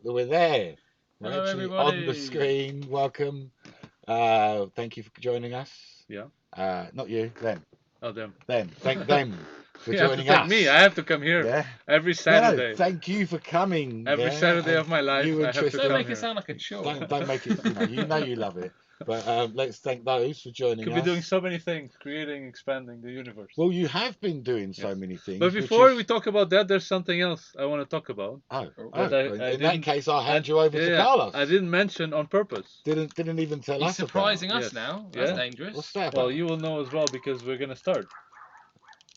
We're there. We're Hello, actually everybody. on the screen. Welcome. Thank you for joining us. Yeah. Not you, them. Oh, them. Them. Thank them for you joining have to thank us. me. I have to come here every Saturday. No, thank you for coming. Every Saturday of my life. You I have to Don't come make here. it sound like a chore. Don't make it. You know you love it. But let's thank those for joining us. Could be doing so many things, creating, expanding the universe. Well, you have been doing so many things. But before we talk about that, there's something else I want to talk about. In that case, I'll hand you over to Carlos. I didn't mention on purpose. Didn't even tell us. He's surprising about. us now. That's dangerous. What's that well, about? you will know as well because we're gonna start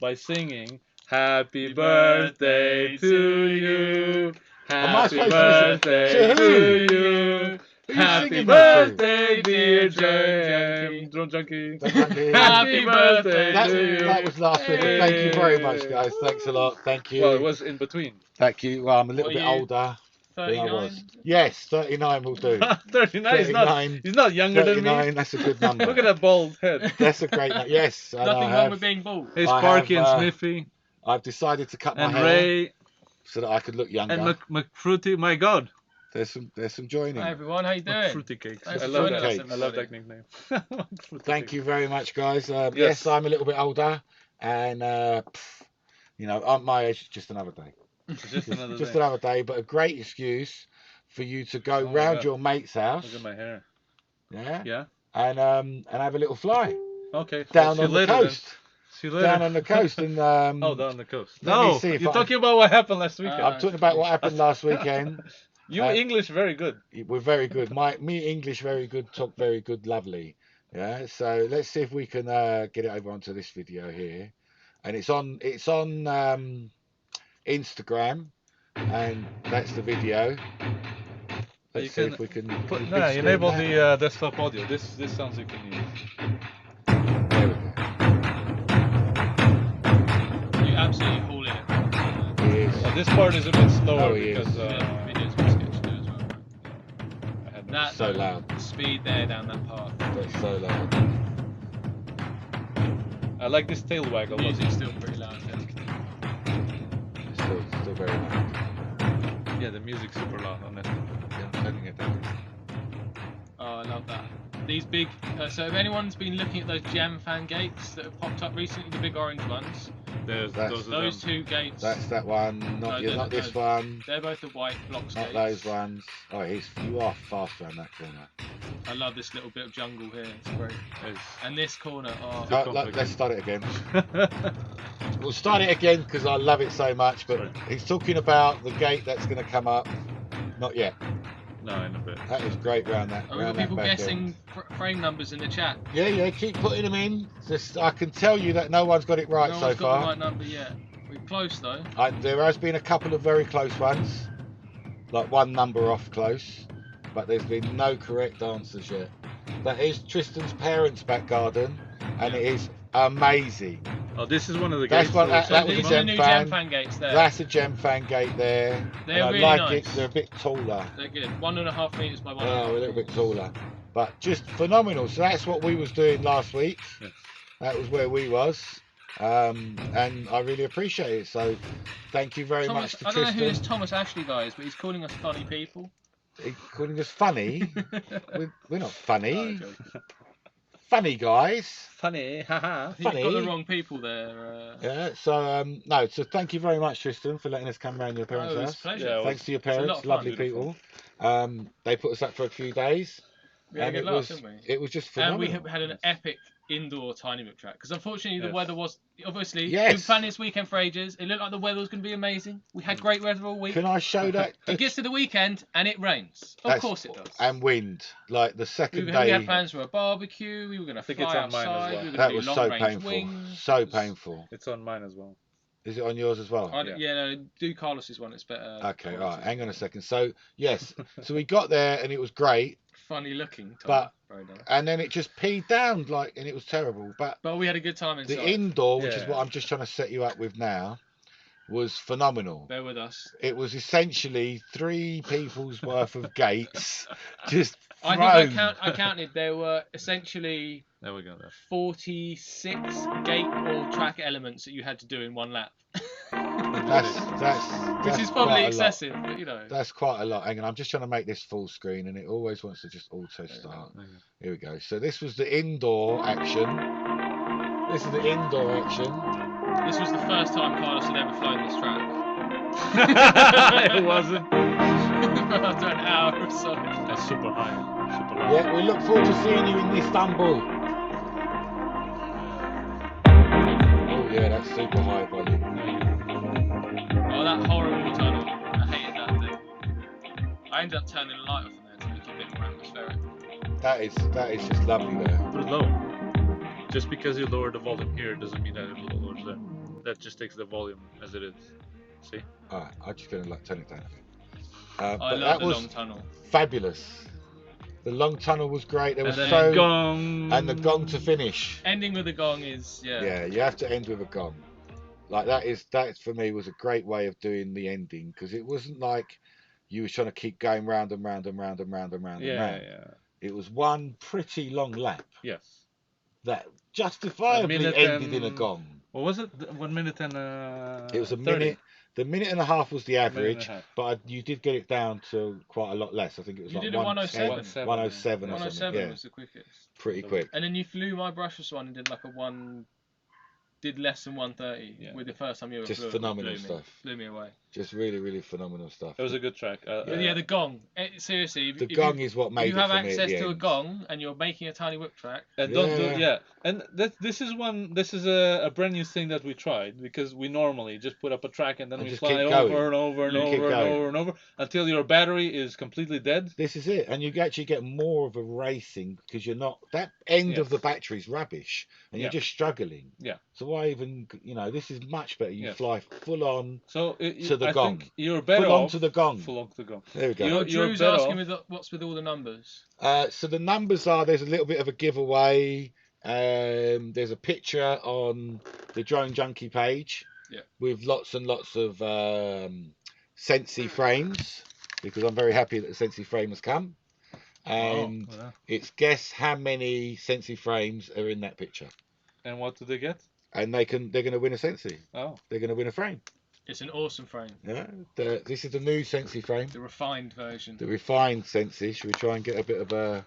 by singing "Happy Birthday to you." Happy birthday to you. Happy birthday, dear Drone Junkie. Happy birthday to you. That was last week. Thank you very much, guys. Thanks a lot. Thank you. Well, it was in between. Thank you. Well, I'm a little bit older 39? than I was. Yes, 39 will do. 39. He's not younger than me. 39, that's a good number. Look at that bald head. That's a great number. Yes. Nothing wrong with being bald. Hey, Sparky and Sniffy. I've decided to cut my and hair. Ray. So that I could look younger. And McFruity, my God. There's some joining. Hi everyone, how you doing? Fruity cakes. I love that. Cakes. I love that nickname. Thank you very much, guys. Yes, I'm a little bit older, and my age is just another day. Just another day, but a great excuse for you to go round your mate's house. Look at my hair. Yeah. Yeah. And have a little fly. Okay. Down on the coast. See you later. Down on the coast and down on the coast. No, you're talking about what happened last weekend. I'm talking about what happened last weekend. You English very good. We're very good. Me English very good. Talk very good. Lovely. Yeah. So let's see if we can get it over onto this video here, and it's on Instagram, and that's the video. Let's see if we can enable the desktop audio. This sounds you can use. There we go. You absolutely haul it. This part is a bit slower because videos were sketched as well. That's so loud. Speed there down that path. That's so loud. I like this tail waggle. The music's still pretty loud. It's still very loud. Yeah, the music's super loud on this. Yeah, I'm turning it down. Oh, I love that. These big. So if anyone's been looking at those Gem fan gates that have popped up recently, the big orange ones. Those two gates. That's that one. Not this one. They're both the white blocks. Not those ones. Oh, you are fast around that corner. I love this little bit of jungle here. It's great. And this corner. Let's start it again. We'll start it again because I love it so much. But he's talking about the gate that's going to come up. Not yet. No, in a bit. That is great round that. Are people guessing frame numbers in the chat? Yeah, keep putting them in. I can tell you that no one's got it right so far. No one's got the right number yet. We're close though. There has been a couple of very close ones, like one number off close, but there's been no correct answers yet. That is Tristan's parents' back garden, and it is amazing. Oh, this is one of the That's gates. one. that That we're was a These talking are the gem new fan. gem fan gates there. That's a gem fan gate there. They're and I really like nice. it. They're a bit taller. They're good. 1.5 meters by 1.5. Yeah, a little bit taller, but just phenomenal. So that's what we was doing last week. Yes. That was where we was, and I really appreciate it. So thank you very Thomas, much to I don't know who this Tristan. Thomas Ashley guy is, but he's calling us funny people. He's calling us funny. we're not funny. Oh, okay. Funny guys. Funny, haha. I think you've got Funny. the wrong people there. Yeah. So no. So thank you very much, Tristan, for letting us come round your parents' Oh, it was a house. pleasure. Yeah, Thanks to your a lot parents, of fun. lovely people. They put us up for a few days, We had a and good laugh, didn't we? it was just And phenomenal. we had an epic indoor tiny book track because unfortunately the weather was obviously Yes. we were planning this weekend for ages. It looked like the weather was going to be amazing. We had great weather all week. Can I show that? It gets to the weekend and it rains. Of course it does. And wind, like the second we day. had plans for a barbecue. We were going to fly it's on mine as outside. well. We were That going was to do so long range painful. wings. So painful. It's on mine as well. Is it on yours as well? Yeah, no, do Carlos's one. It's better. Okay, all right. Hang on a second. So yes, so we got there and it was great, Funny looking, Tom. But- Very nice. and then it just peed down and it was terrible. But But we had a good time inside. the indoor, which is Yeah. what I'm just trying to set you up with now, was phenomenal. Bear with us. It was essentially 3 people's worth of gates, just I thrown. think I counted. There were essentially There we go. There. 46 gate or track elements that you had to do in one lap. That's Which is quite probably a lot. excessive, but you know. That's quite a lot. Hang on, I'm just trying to make this full screen, and it always wants to just auto you start. go. Here we go. So this was the indoor action. This is the indoor action. This was the first time Carlos had ever flown this track. It wasn't. After an hour or so. That's super high. Super high. Yeah, we look forward to seeing you in Istanbul. Oh yeah, that's super high volume. Oh, that horrible tunnel. I hated that thing. I ended up turning the light off in there to make it a bit more atmospheric. That is just lovely there. Put it low. Just because you lower the volume here doesn't mean that it lowers there. That just takes the volume as it is. See? Alright, I'm just gonna turn it down. I But love that the was long tunnel. fabulous. The long tunnel was great. There was And so then gong. and the gong to finish. Ending with a gong is Yeah, you have to end with a gong. Like that for me was a great way of doing the ending because it wasn't like you was trying to keep going round and round and round and round and round and Yeah, round. yeah. It was one pretty long lap Yes. that justifiably minute ended in a and- gong. What was it? 1 minute and It was a 30. minute. The minute and a half was the Minute and a average, half. but you did get it down to quite a lot less. I think it was You like did a 107. 107 or 107 something. Yeah, was the quickest. pretty quick. And then you flew my brushless one and did like did less than 130 Yeah. with the first time you ever Just flew it. phenomenal Blew me. stuff. Blew me away. Just really, really phenomenal stuff. It was a good track. Yeah, the gong. Seriously, The gong is what if made you it have for me at access the to a end. gong and you're making a tiny whip track, And don't do Yeah. and this is a brand new thing that we tried because we normally just put up a track and then And we just fly keep over going. and over and You keep over and going. over and over until your battery is completely dead. This is it, and you actually get more of a racing because you're not that end of Yes. the battery's rubbish, and Yeah. you're just struggling. Yeah. So why even this is much better. You Yes. fly full on, So To the I gong. think you're better full on off to the gong. full on to the gong. There we go. You're Drew's better asking off. me what's with all the numbers. So the numbers are there's a little bit of a giveaway. There's a picture on the Drone Junkie page with lots and lots of Sensi frames because I'm very happy that the Sensi frame has come. And Oh, yeah. it's guess how many Sensi frames are in that picture. And what do they get? And they're going to win a Sensi. Oh, They're going to win a frame. It's an awesome frame. Yeah. This is the new Sensi frame. The refined version. The refined Sensi. Should we try and get a bit of a...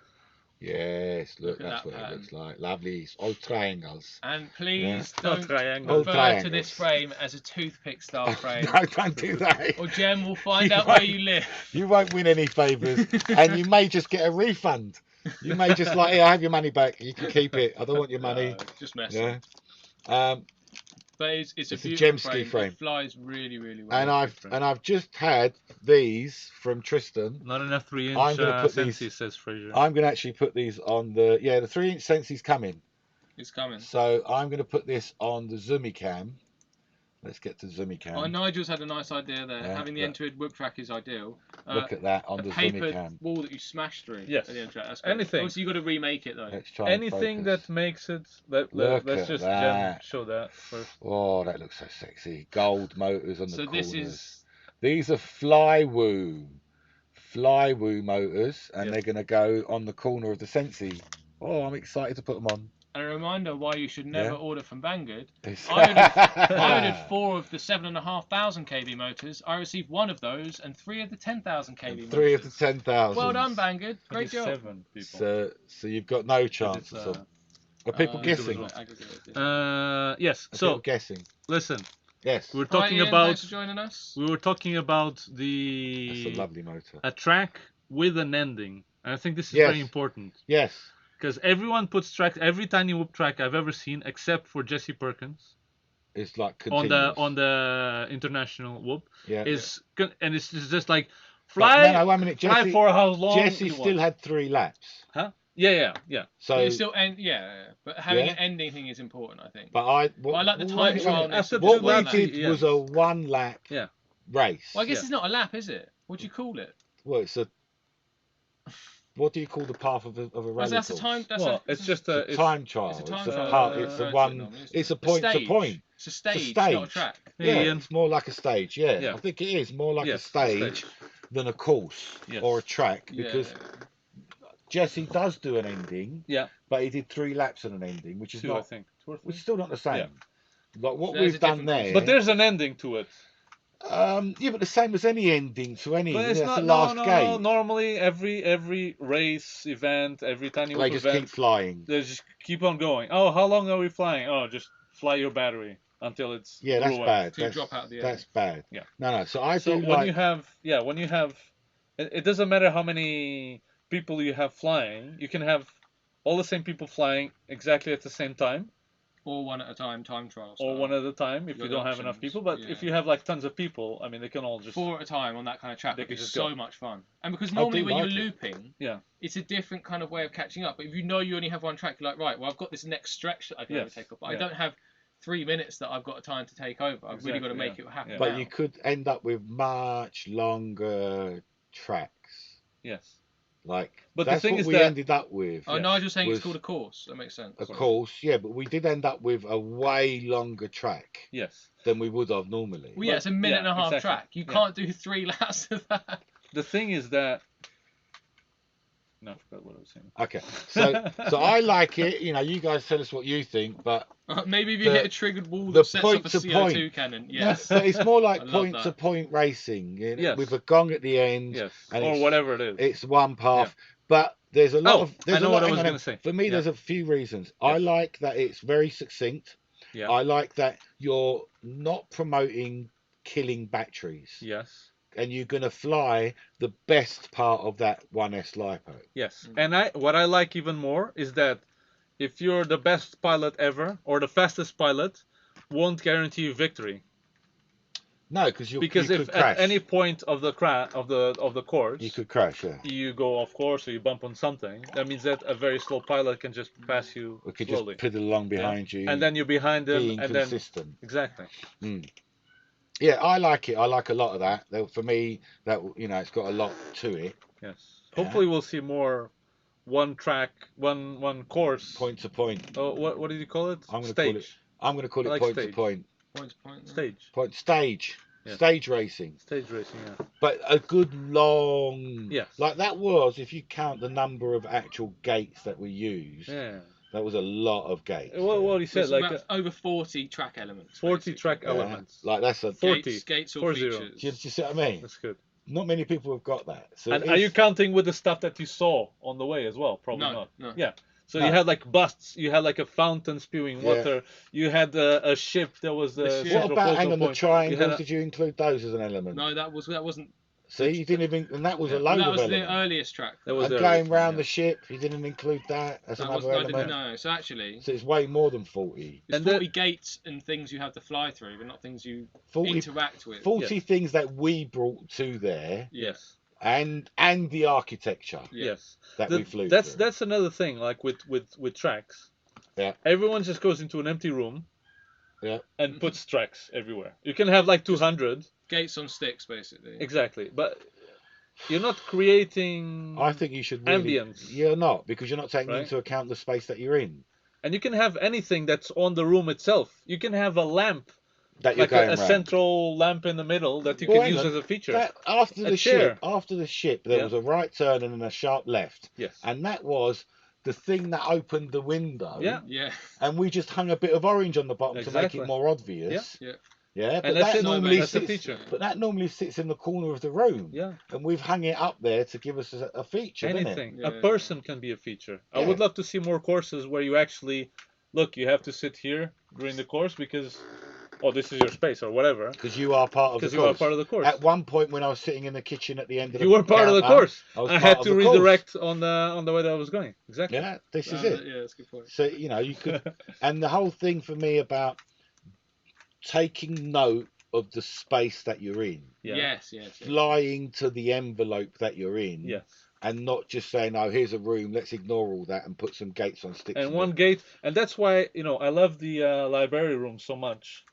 Yes, look, Look at that's that what pattern. it looks like. Lovely. It's all triangles. And please Oh, don't triangle. refer triangles. to this frame as a toothpick style frame. No, don't do that. Or Jem will find You out where won't. you live. You won't win any favours, and you may just get a refund. You may just like, here, have your money back. You can keep it. I don't want your money. Just messing. Yeah. But it's a It's a beautiful Jemski frame. It flies really, really well. And I've just had these from Tristan. not enough 3-inch I'm gonna put Sensi, these- says Fraser. I'm going to actually put these on the 3-inch Sensi's coming. It's coming. So I'm going to put this on the Zoomy cam. Let's get to Zoomicam. Oh, Nigel's had a nice idea there. Having the end-to-end whip track is ideal. Look at that on the paper Zoomicam. wall that you smash through. Yes. At the end track. That's great. Anything. Obviously, you got to remake it though. Let's try Anything that makes it. Let's just show that first. Oh, that looks so sexy. Gold motors on the corners. So these are Flywoo motors, and they're going to go on the corner of the Sensi. Oh, I'm excited to put them on. And a reminder why you should never order from Banggood. I ordered 4 of the 7,500 kV motors. I received 1 of those and 3 of the 10,000 kV motors. 3 of the 10,000. Well done, Banggood. Great job. 7 people. So you've got no chance at all. Are people guessing? Yes. Are so people guessing. Listen. Yes. We're talking Ian, about. Thanks for joining us. We were talking about the. That's a lovely motor. A track with an ending, and I think this is very important. Yes. Because everyone puts tracks, every tiny whoop track I've ever seen, except for Jesse Perkins. It's like continuous. On the international whoop. Yeah. And it's just like fly. No, 1 minute. Fly for how long? Jesse still had 3 laps. Huh? Yeah. So you still but having an ending thing is important, I think. But I like the time trial. What we did was a 1 lap race. Well, I guess it's not a lap, is it? What do you call it? Well, it's a. What do you call the path of a rally? That's a time. It's just a time trial. It's a time trial. It's a point to point. It's a stage, not a track. Yeah, it's more like a stage. Yeah, I think it is more like a stage than a course or a track because Jesse does do an ending. Yeah. But he did 3 laps on an ending, which is 2, not. I think. 2 or 3. Which is still not the same. Yeah. Like what we've done there. But there's an ending to it. But the same as any ending to any. But it's that's not, the last gate. No. Normally, every race event, every tiny whoop event, they just keep flying. They just keep on going. Oh, how long are we flying? Oh, just fly your battery until it's that's bad. That's, drop out the that's bad. Yeah. No. So when you have it doesn't matter how many people you have flying. You can have all the same people flying exactly at the same time. Or 1 at a time, time trials. Or 1 at a time if you don't have enough people. But if you have like tons of people, I mean, they can all just 4 at a time on that kind of track. It's so much fun. And because I normally when like you're looping, it's a different kind of way of catching up. But if you know you only have 1 track, you're like, right, well, I've got this next stretch that I can overtake up. But I don't have 3 minutes that I've got time to take over. I've really got to make it happen. But you could end up with much longer tracks. Yes. But that's the thing what we ended up with. Oh, Nigel's saying it's called a course. That makes sense. A course, but we did end up with a way longer track. Yes. Than we would have normally. Well, it's a minute and a half track. You can't do 3 laps of that. The thing is that. No, I forgot what I was saying. Okay, so I like it. You guys tell us what you think, but maybe if you hit a triggered wall that sets off a CO2 cannon. Yes, but it's more like point to point racing. With a gong at the end. Yes, and or whatever it is. It's 1 path, but there's a lot of. I know what I was going to say. For me, there's a few reasons. I like that it's very succinct. Yeah. I like that you're not promoting killing batteries. Yes. And you're going to fly the best part of that 1S LiPo. Yes. And what I like even more is that if you're the best pilot ever or the fastest pilot, won't guarantee you victory. No, because you if could crash. At any point of the course you could crash. You go off course or you bump on something. That means that a very slow pilot can just pass you or could slowly. Just pedal along behind you. And then you're behind them. Being and consistent. Then, exactly. Yeah, I like it. I like a lot of that. For me, that it's got a lot to it. Yes. Hopefully, we'll see more one track, one course. Point to point. Oh, what did you call it? I'm going to call it point to point. Point to point. Stage. Yeah. Stage racing. Stage racing, yeah. But a good long. Yes. Like that was, if you count the number of actual gates that we used. Yeah. That was a lot of gates. What he said, like over 40 track elements. 40 track elements. Like that's a 40 gates or features. Do you see what I mean? That's good. Not many people have got that. So and are you counting with the stuff that you saw on the way as well? Probably not. No. Yeah. So you had like busts, you had like a fountain spewing water, you had a ship that was the. What about the triangles? Did you include those as an element? No, that wasn't. See, you didn't even, and that was a load of elements. That was the earliest track. And going round the ship, you didn't include that as another element. No, so actually. So it's way more than 40. It's 40 gates and things you have to fly through, but not things you interact with. 40 things that we brought to there. Yes. And the architecture. Yes. That we flew. That's another thing, like with tracks. Yeah. Everyone just goes into an empty room. and put tracks everywhere. You can have like 200 gates on sticks, basically. Exactly, but you're not creating. I think you should really, ambience. You're not, because you're not taking Right? into account the space that you're in. And you can have anything that's on the room itself. You can have a lamp, That you're like going a round. central lamp in the middle that you can use as a feature. After the ship, there Yeah. was a right turn and a sharp left. Yes. And that was the thing that opened the window. Yeah. Yeah. And we just hung a bit of orange on the bottom to make it more obvious. Yeah. Yeah, but And that normally sits. But that normally sits in the corner of the room. Yeah. And we've hung it up there to give us a feature. Anything. Yeah. A person can be a feature. Yeah. I would love to see more courses where you actually look. You have to sit here during the course because, this is your space or whatever. Because you are part of the course. Because you are part of the course. At one point, when I was sitting in the kitchen at the end of the you were part of the course. I had to redirect course. on the way that I was going. Exactly. Yeah, this is it. Yeah, that's a good point. So you could, and the whole thing for me about taking note of the space that you're in. Yeah. Yes. Flying to the envelope that you're in. Yes. And not just saying, "Oh, here's a room. Let's ignore all that and put some gates on sticks." And one gate, and that's why I love the library room so much.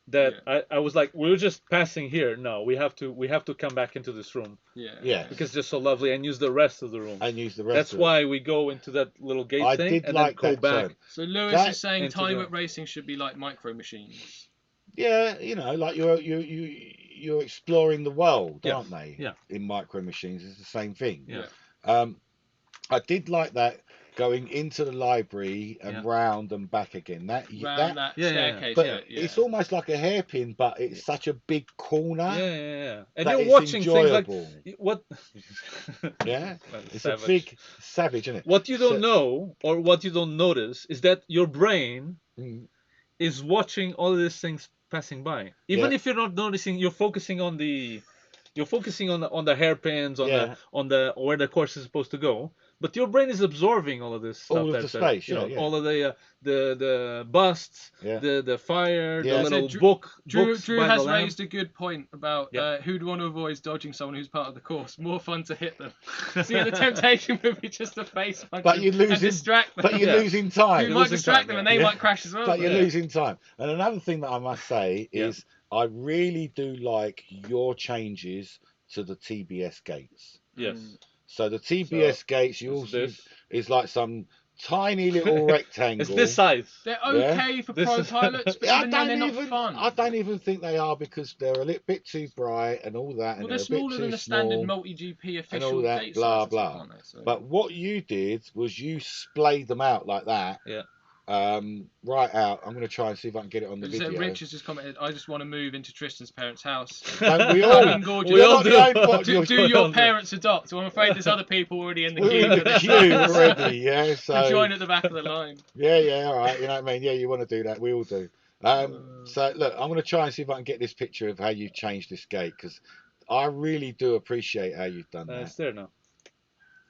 That I was like, we were just passing here. No, we have to come back into this room. Yeah. Because they're so lovely, and use the rest of the room. That's why we go into that little gate thing and then go back. So Lewis is saying time at racing should be like micro machines. Yeah, like you're exploring the world, aren't they? Yeah. In micro machines, it's the same thing. Yeah. I did like that going into the library and round and back again. That staircase. But it's almost like a hairpin, but it's such a big corner. Yeah. And you're watching enjoyable. things like what? Yeah. It's savage. a big savage, isn't it? What you don't know or what you don't notice is that your brain is watching all of these things passing by. Even if you're not noticing, you're focusing on the hairpins, on the where the course is supposed to go. But your brain is absorbing all of this stuff. All of the space, all of the busts, the fire, the little book. Drew has raised a good point about who'd want to avoid dodging someone who's part of the course. More fun to hit them. See, the temptation would be just to face punch and distract them. But you're losing time. You might distract them and they might crash as well. But you're losing time. And another thing that I must say is I really do like your changes to the TBS gates. Yes. So the TBS gates, is like some tiny little rectangle. It's this size. They're okay for pro pilots, but even then they're not fun. I don't even think they are because they're a little bit too bright and all that. Well, they're smaller than the standard multi-GP official and all that, gate blah, sizes, blah. aren't they? So. But what you did was you splayed them out like that. Yeah. Right out. I'm going to try and see if I can get it on the video. Rich has just commented, I just want to move into Tristan's parents' house. Don't we all? We all do. Do your parents adopt? So I'm afraid there's other people already in the queue. We're in the queue already, yeah. So join at the back of the line. Yeah, all right. You know what I mean? Yeah, you want to do that. We all do. So look, I'm going to try and see if I can get this picture of how you've changed this gate because I really do appreciate how you've done that. It's there now.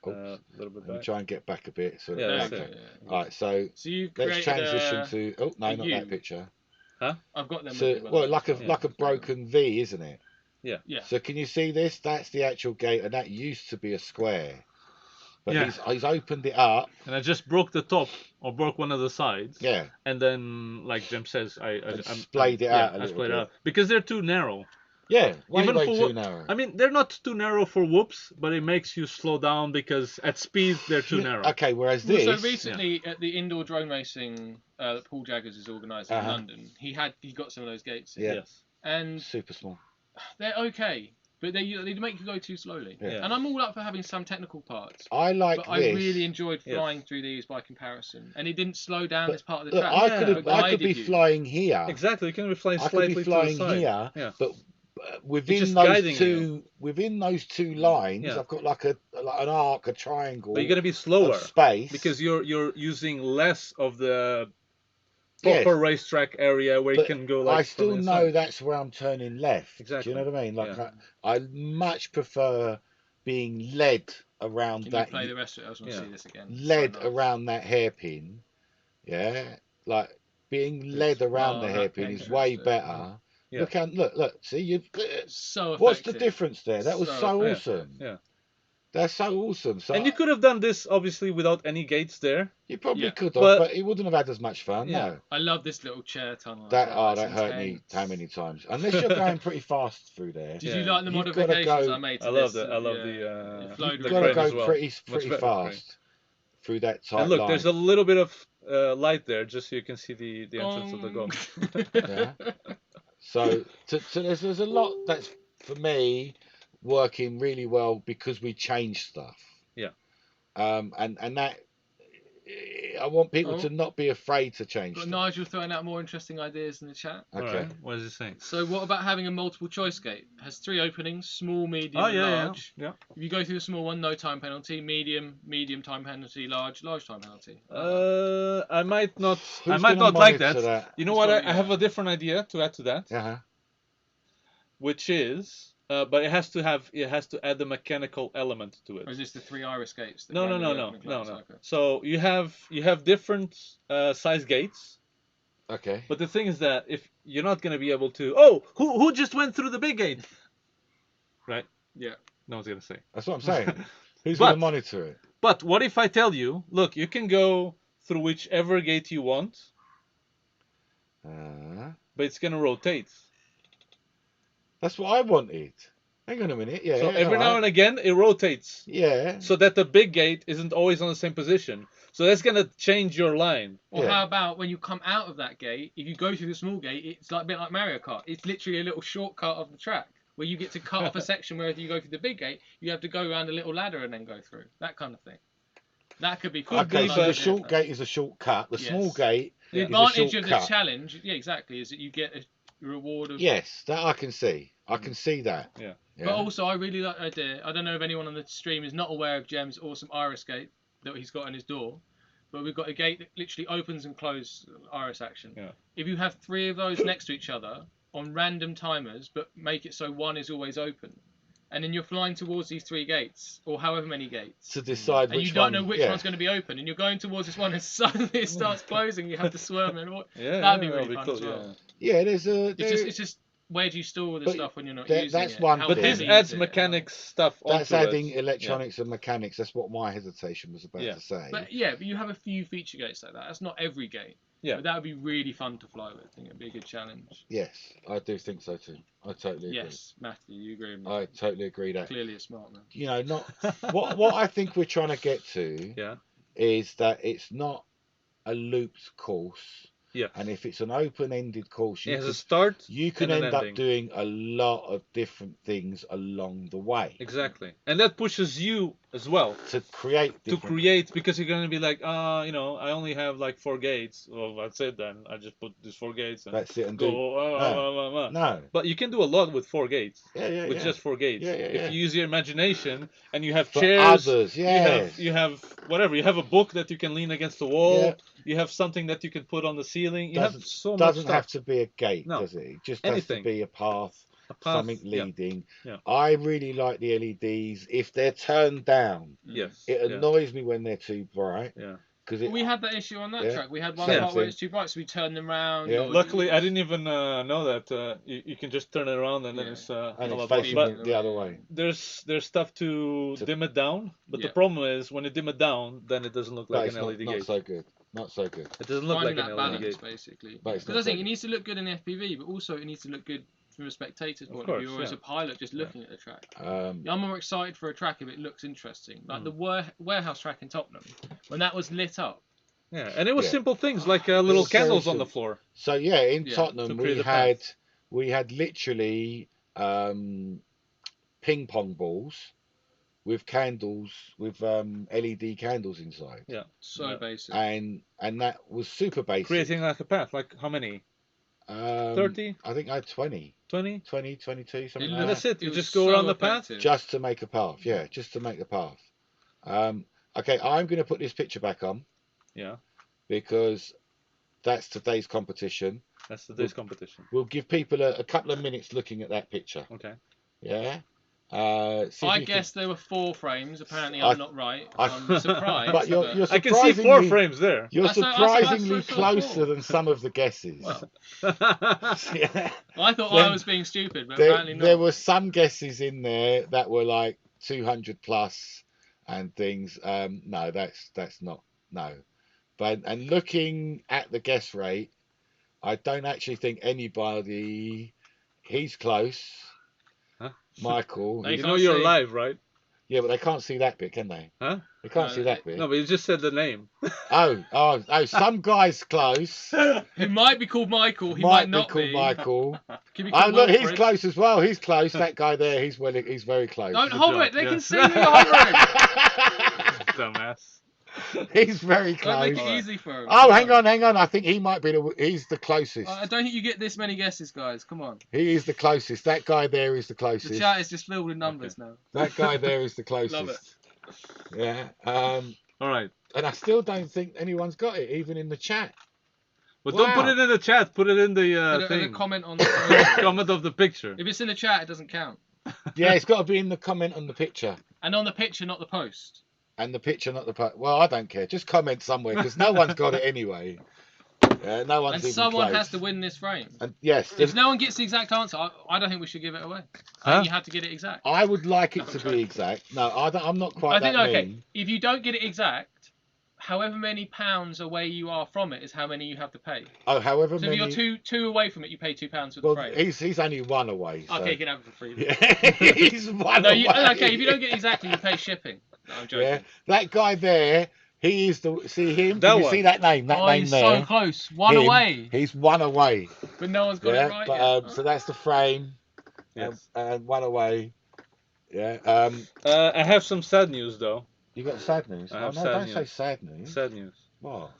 A little bit back. I'm try and get back a bit. So All right, so let's transition to. Oh no, not that picture. Huh? I've got them. So like a broken V, isn't it? Yeah. So can you see this? That's the actual gate, and that used to be a square. But he's opened it up. And I just broke the top or broke one of the sides. Yeah. And then, like Jim says, I splayed it out a little bit. Because they're too narrow. Yeah, way too narrow. I mean, they're not too narrow for whoops, but it makes you slow down because at speed they're too narrow. Okay, whereas this. So recently at the indoor drone racing that Paul Jaggers is organising in London, he got some of those gates. Yes. And super small. They're okay, but they make you go too slowly. Yeah. And I'm all up for having some technical parts. I really enjoyed flying through these by comparison, and it didn't slow down this part of the track. I could be flying here. Exactly, you can be flying slightly to the side. Here, but within those two lines, I've got like an arc, a triangle. But you're gonna be slower space because you're using less of the proper racetrack area where you can go. Like I still know that's where I'm turning left. Exactly. Do you know what I mean? Like I much prefer being led around Can that. You play the rest of it. I just want to see this again. Led around that hairpin. Yeah, like being led around the hairpin is way better. Yeah. Look! See, you. So effective. What's the difference there? That was so awesome. Yeah. That's so awesome. So And you could have done this obviously without any gates there. you probably Yeah. could have, but it wouldn't have had as much fun. Yeah. No. I love this little chair tunnel. That as well. that hurt me how many times? Unless you're going pretty fast through there. Did you like the You've gotta modifications go- I made to I love this? that. I love It the flowed You've really got to crane well. as go well. pretty Much better fast through that tight And look, line. there's a little bit of light there, just so you can see the entrance of the goal. Yeah. So there's a lot that's for me working really well because we changed stuff. Yeah. And that I want people to not be afraid to change Got stuff. Nigel throwing out more interesting ideas in the chat. Okay. All right. What is it saying? So what about having a multiple choice gate? It has 3 openings: small, medium, Oh and yeah, large. yeah. If you go through the small one, no time penalty. Medium time penalty. Large time penalty. I might not. Who's I might gonna not like monitor that. You know It's what? probably I have a different idea to add to that, Uh-huh. which is, but it has to add the mechanical element to it. Or is this the 3 iris gates? that No. randomly open and close? Okay. So you have different size gates, Okay. but the thing is that if you're not gonna be able to, oh, who just went through the big gate, right? Yeah. No one's gonna say. That's what I'm saying. Who's But- going to monitor it? But what if I tell you, look, you can go through whichever gate you want, but it's gonna rotate. That's what I wanted. Hang on a minute. Yeah. So every now and again it rotates, Yeah. so that the big gate isn't always on the same position. So that's gonna change your line. Or Yeah. how about when you come out of that gate, if you go through the small gate, it's like a bit like Mario Kart. It's literally a little shortcut of the track where you get to cut off a section where if you go through the big gate, you have to go around a little ladder and then go through. That kind of thing. That could be cool. Okay, be, so but- the short gate is a shortcut. The Yes. small gate The is a advantage of the shortcut. challenge, yeah, exactly, is that you get a reward of. Yes, that I can see. I can see that. Yeah. Yeah. But also, I really like the idea. I don't know if anyone on the stream is not aware of Jem's awesome iris gate that he's got on his door, but we've got a gate that literally opens and closes iris action. Yeah. If you have 3 of those next to each other on random timers, but make it so one is always open, and then you're flying towards these 3 gates or however many gates, to decide and which you don't one, know which yeah. one's going to be open, and you're going towards this one, and suddenly it starts closing. You have to swerve and Yeah, that'd be yeah, really that'd fun cool, as well. Yeah, there's a. It's just where do you store the But stuff when you're not that- using that's it? one How But thing. this heavy adds is it? mechanics stuff onto That's adding it. electronics and mechanics. That's what my hesitation was about Yeah. to say. But yeah, but you have a few feature gates like that. That's not every gate. Yeah. But that would be really fun to fly with. I think it'd be a good challenge. Yes, I do think so too. I totally agree. Yes, Matthew, you agree with me. I totally agree that. Clearly a smart man. You know, not what I think we're trying to get to Yeah. is that it's not a looped course. Yeah. And if it's an open-ended course, It has a start. you can and an end up ending. doing a lot of different things along the way Exactly. And that pushes you as well to create to different. create, because you're going to be like, I only have like 4 gates. Well, that's it then. I just put these 4 gates and That's it and go. do. No. But you can do a lot with 4 gates. Yeah. With just 4 gates. Yeah, If you use your imagination and you have For chairs, others, yes. you have whatever. You have a book that you can lean against the wall. Yeah. You have something that you can put on the ceiling. You have so much Doesn't stuff. have to be a gate, No. does it? It just Anything. has to be a path, A path, something yeah. leading. Yeah. I really like the LEDs if they're turned down. Yes. It yeah. annoys me when they're too bright. Yeah. Because We had that issue on that Yeah. track. We had one Same part where thing. it's too bright, so we turned them round. Yeah. or- Luckily, I didn't even know that you can just turn it around and then Yeah. it's and a it's lot facing better. the other way. There's stuff to To- dim it down, but the Yeah. problem is when you dim it down, then it doesn't look But like it's an LED not gate. so good. Not so good. It doesn't look Finding like that an balance, LED gate. basically. But it's Because not I think so it needs to look good in FPV, but also it needs to look good from a spectator's point of course, view, or as yeah. a pilot just looking at the track. Um, I'm more excited for a track if it looks interesting. Like Mm. the warehouse track in Tottenham, when that was lit up. Yeah, and it was Yeah. simple things like little was very candles on the simple. floor. So yeah, in Yeah, Tottenham to we create a had path. literally ping pong balls with candles with LED candles inside, So Yeah. basic. and that was super basic. Creating like a path, like how many? 30? I think I had 20, 20? 22, something It like And that. that's it. You was just go so around the path. effective. Just to make a path, yeah, just to make the path. Okay, I'm going to put this picture back on Yeah, because that's today's competition. that's today's competition. We'll give people a couple of minutes looking at that picture. Okay. Yeah. See if I you can- guess there were 4 frames. Apparently, I- I'm not right. I- I'm surprised. But you're I can see 4 surprisingly- frames there. You're I saw- I saw- surprisingly I saw closer 4. than some of the guesses. Well, Yeah. I thought Then- I was being stupid, but apparently not. There were some guesses in there that were like 200 plus and things. No, that's not no. But and looking at the guess rate, I don't actually think anybody. He's close. Huh? Michael. They You can't know you're see. live, right? Yeah, but they can't see that bit, can they? Huh? They can't No, see that bit. No, but you just said the name. Oh, some guy's close. Who might be called Michael, he Might might be not called be. Michael. Could be Oh, called look, he's Wilfred. close as well. He's close. That guy there, he's very close. Don't Good hover job, it. They yeah. can see me hovering. Dumbass. He's very Don't close. make it Alright. easy for him. Oh, Come hang on. I think he might be he's the closest. I don't think you get this many guesses, guys. Come on. He is the closest. That guy there is the The closest. chat is just filled with numbers now. That guy there is the closest. Love it. Yeah. All right. And I still don't think anyone's got it, even in the chat. But don't put Wow. it in the chat. Put it in the Put a thing. comment on the Comment of the picture. If it's in the chat, it doesn't count. Yeah, it's got to be in the comment on the picture. And on the picture, not the post. And the picture, not the post. Well, I don't care. Just comment somewhere because no one's got it anyway. No one's And even someone close. has to win this frame. And yes, If no one gets the exact answer, I don't think we should give it away. I think you have to get it exact. I would like it to be exact. No, I'm not quite I think, that okay, mean. if you don't get it exact, however many pounds away you are from it is how many you have to pay. Oh, however So many. if you're two away from it, you pay £2 for the Well, frame. he's only one away. So. Okay, you can have it for free. Yeah, he's one No, away. okay, if you don't get it exactly, you pay shipping. No, I'm joking. Yeah, that guy there, he is the. See him? That Can you one. see that name? That name he's there. so close. One Him, away. He's one away. But no one's got Yeah, it right but yet. so that's the frame. Yes. And one away. Yeah. I have some sad news though. You got sad news? I Oh have no, sad don't news. say sad news. Sad news. What?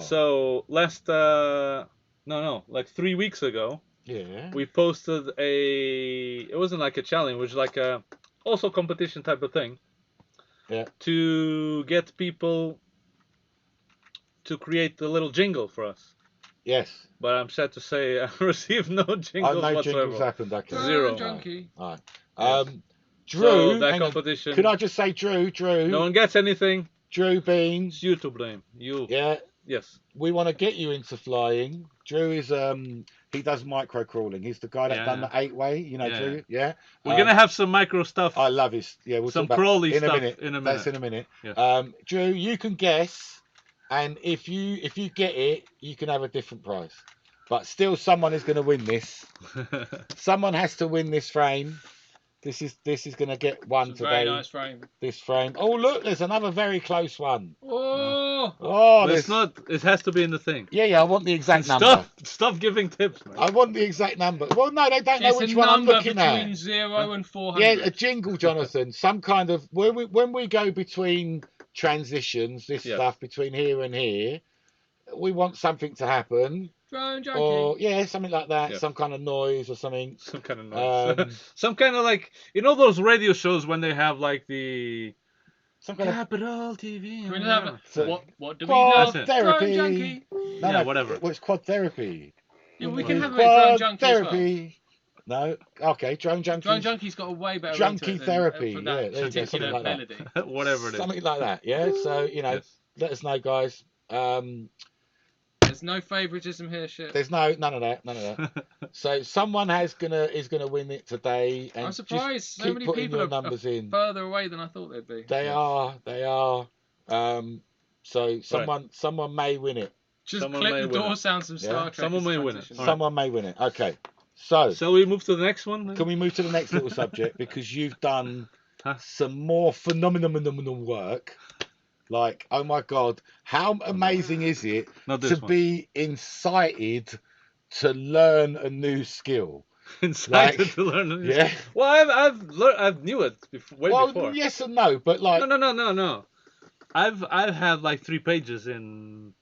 So last like 3 weeks ago, Yeah. we posted it wasn't like a challenge, it was like a also competition type of thing. Yeah. To get people to create a little jingle for us. Yes. But I'm sad to say I received no jingles no whatsoever. jingles happened. Okay. Zero. Junkie. All right. Yes. Drew. So that hang on. competition. Could I just say Drew? No one gets anything. Drew Beans. It's you to blame. You. Yeah. Yes. We want to get you into flying. Drew is he does micro crawling. He's the guy that Yeah. done the 8-way. You know, Yeah. Drew. Yeah. We're gonna have some micro stuff. I love his. Yeah, we'll some talk about crawly in stuff a minute. in a minute. That's in a minute. Yeah. Drew, you can guess, and if you get it, you can have a different prize. But still, someone is going to win this. Someone has to win this frame. This is going to get one It's a today. very nice frame. This frame. Oh look, there's another very close one. Oh! Oh, But there's it's not. It has to be in the thing. Yeah, I want the exact number. Stop giving tips, man. I want the exact number. Well, no, they don't know It's which a one I'm number looking between at. 0 and 400. Yeah, a jingle, Jonathan. Some kind of when we go between transitions, this Yeah. stuff between here and here, we want something to happen, Drone junkie. or something like that. Yeah. Some kind of noise or something. Some kind of noise. Um, Some kind of like those radio shows when they have like the Some kind of Capital TV. Can we just have So- what do we have? That's it. Drone Quadtherapy. junkie. No, Yeah, whatever. Well, it's Quadtherapy. Yeah, we can have a drone junkie as well. Quadtherapy. No, okay, drone junkie. Drone junkie's got a way better Junkie ring to it therapy, than, for that yeah, there you go, particular something like that. melody. Whatever it is. Something like that. Yeah. So Yes. let us know, guys. There's no favouritism here, shit. There's none of that. So someone is gonna win it today, and I'm surprised just so keep many putting people your are numbers in. further away than I thought they'd be. They are. So someone may win it. Just Someone clip may the win door it. sounds some Yeah. Star Trek. Someone may win it. transition. All right. Someone may win it. Okay. So Shall we move to the next one? Then? can we move to the next little subject because you've done Huh? some more phenomenal work. Like, oh my God, how amazing is it Not to this one. be incited to learn a new skill? Incited like- to learn. This. Yeah. Well, I've learned. I knew it way Well, before. yes and no, but like, No. I've had like 3 pages in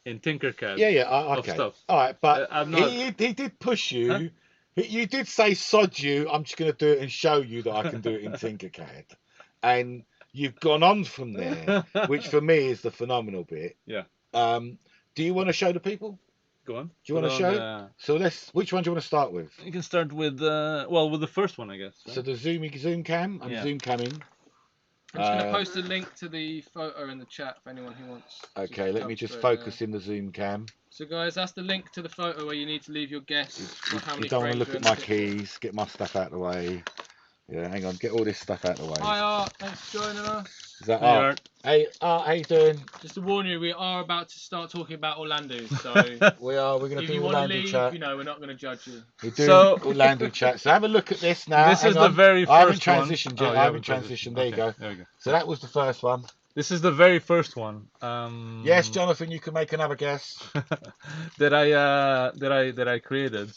Tinkercad. yeah, of okay, stuff. all right, but I'm not. he did push you. Huh? You did say, "Sod you, I'm just going to do it and show you that I can do it in Tinkercad," and you've gone on from there, which for me is the phenomenal bit. Yeah. Do you want to show the people? Go on. Do you want to show? So which one do you want to start with? You can start with with the first one, I guess. Right? So the zoom cam. I'm Yeah. zoom camming. I'm just going to post a link to the photo in the chat for anyone who wants. to Okay, let come me just straight focus there. in the zoom cam. So guys, that's the link to the photo where you need to leave your guess for how many You don't want to frames look are at in the my picture. keys. Get my stuff out of the way. Yeah, hang on, get all this stuff out of the way. Hi Art, thanks for joining us. Is that Art? Hey Art, how you doing? Just to warn you, we are about to start talking about Orlando, so we're going to do Orlando chat. You know, we're not going to judge you. We're doing Orlando chat. So have a look at this now. This is the very first one. I haven't transitioned yet. I haven't transitioned. There you go. There we go. So that was the first one. This is the very first one. Yes, Jonathan, you can make another guess. that I created.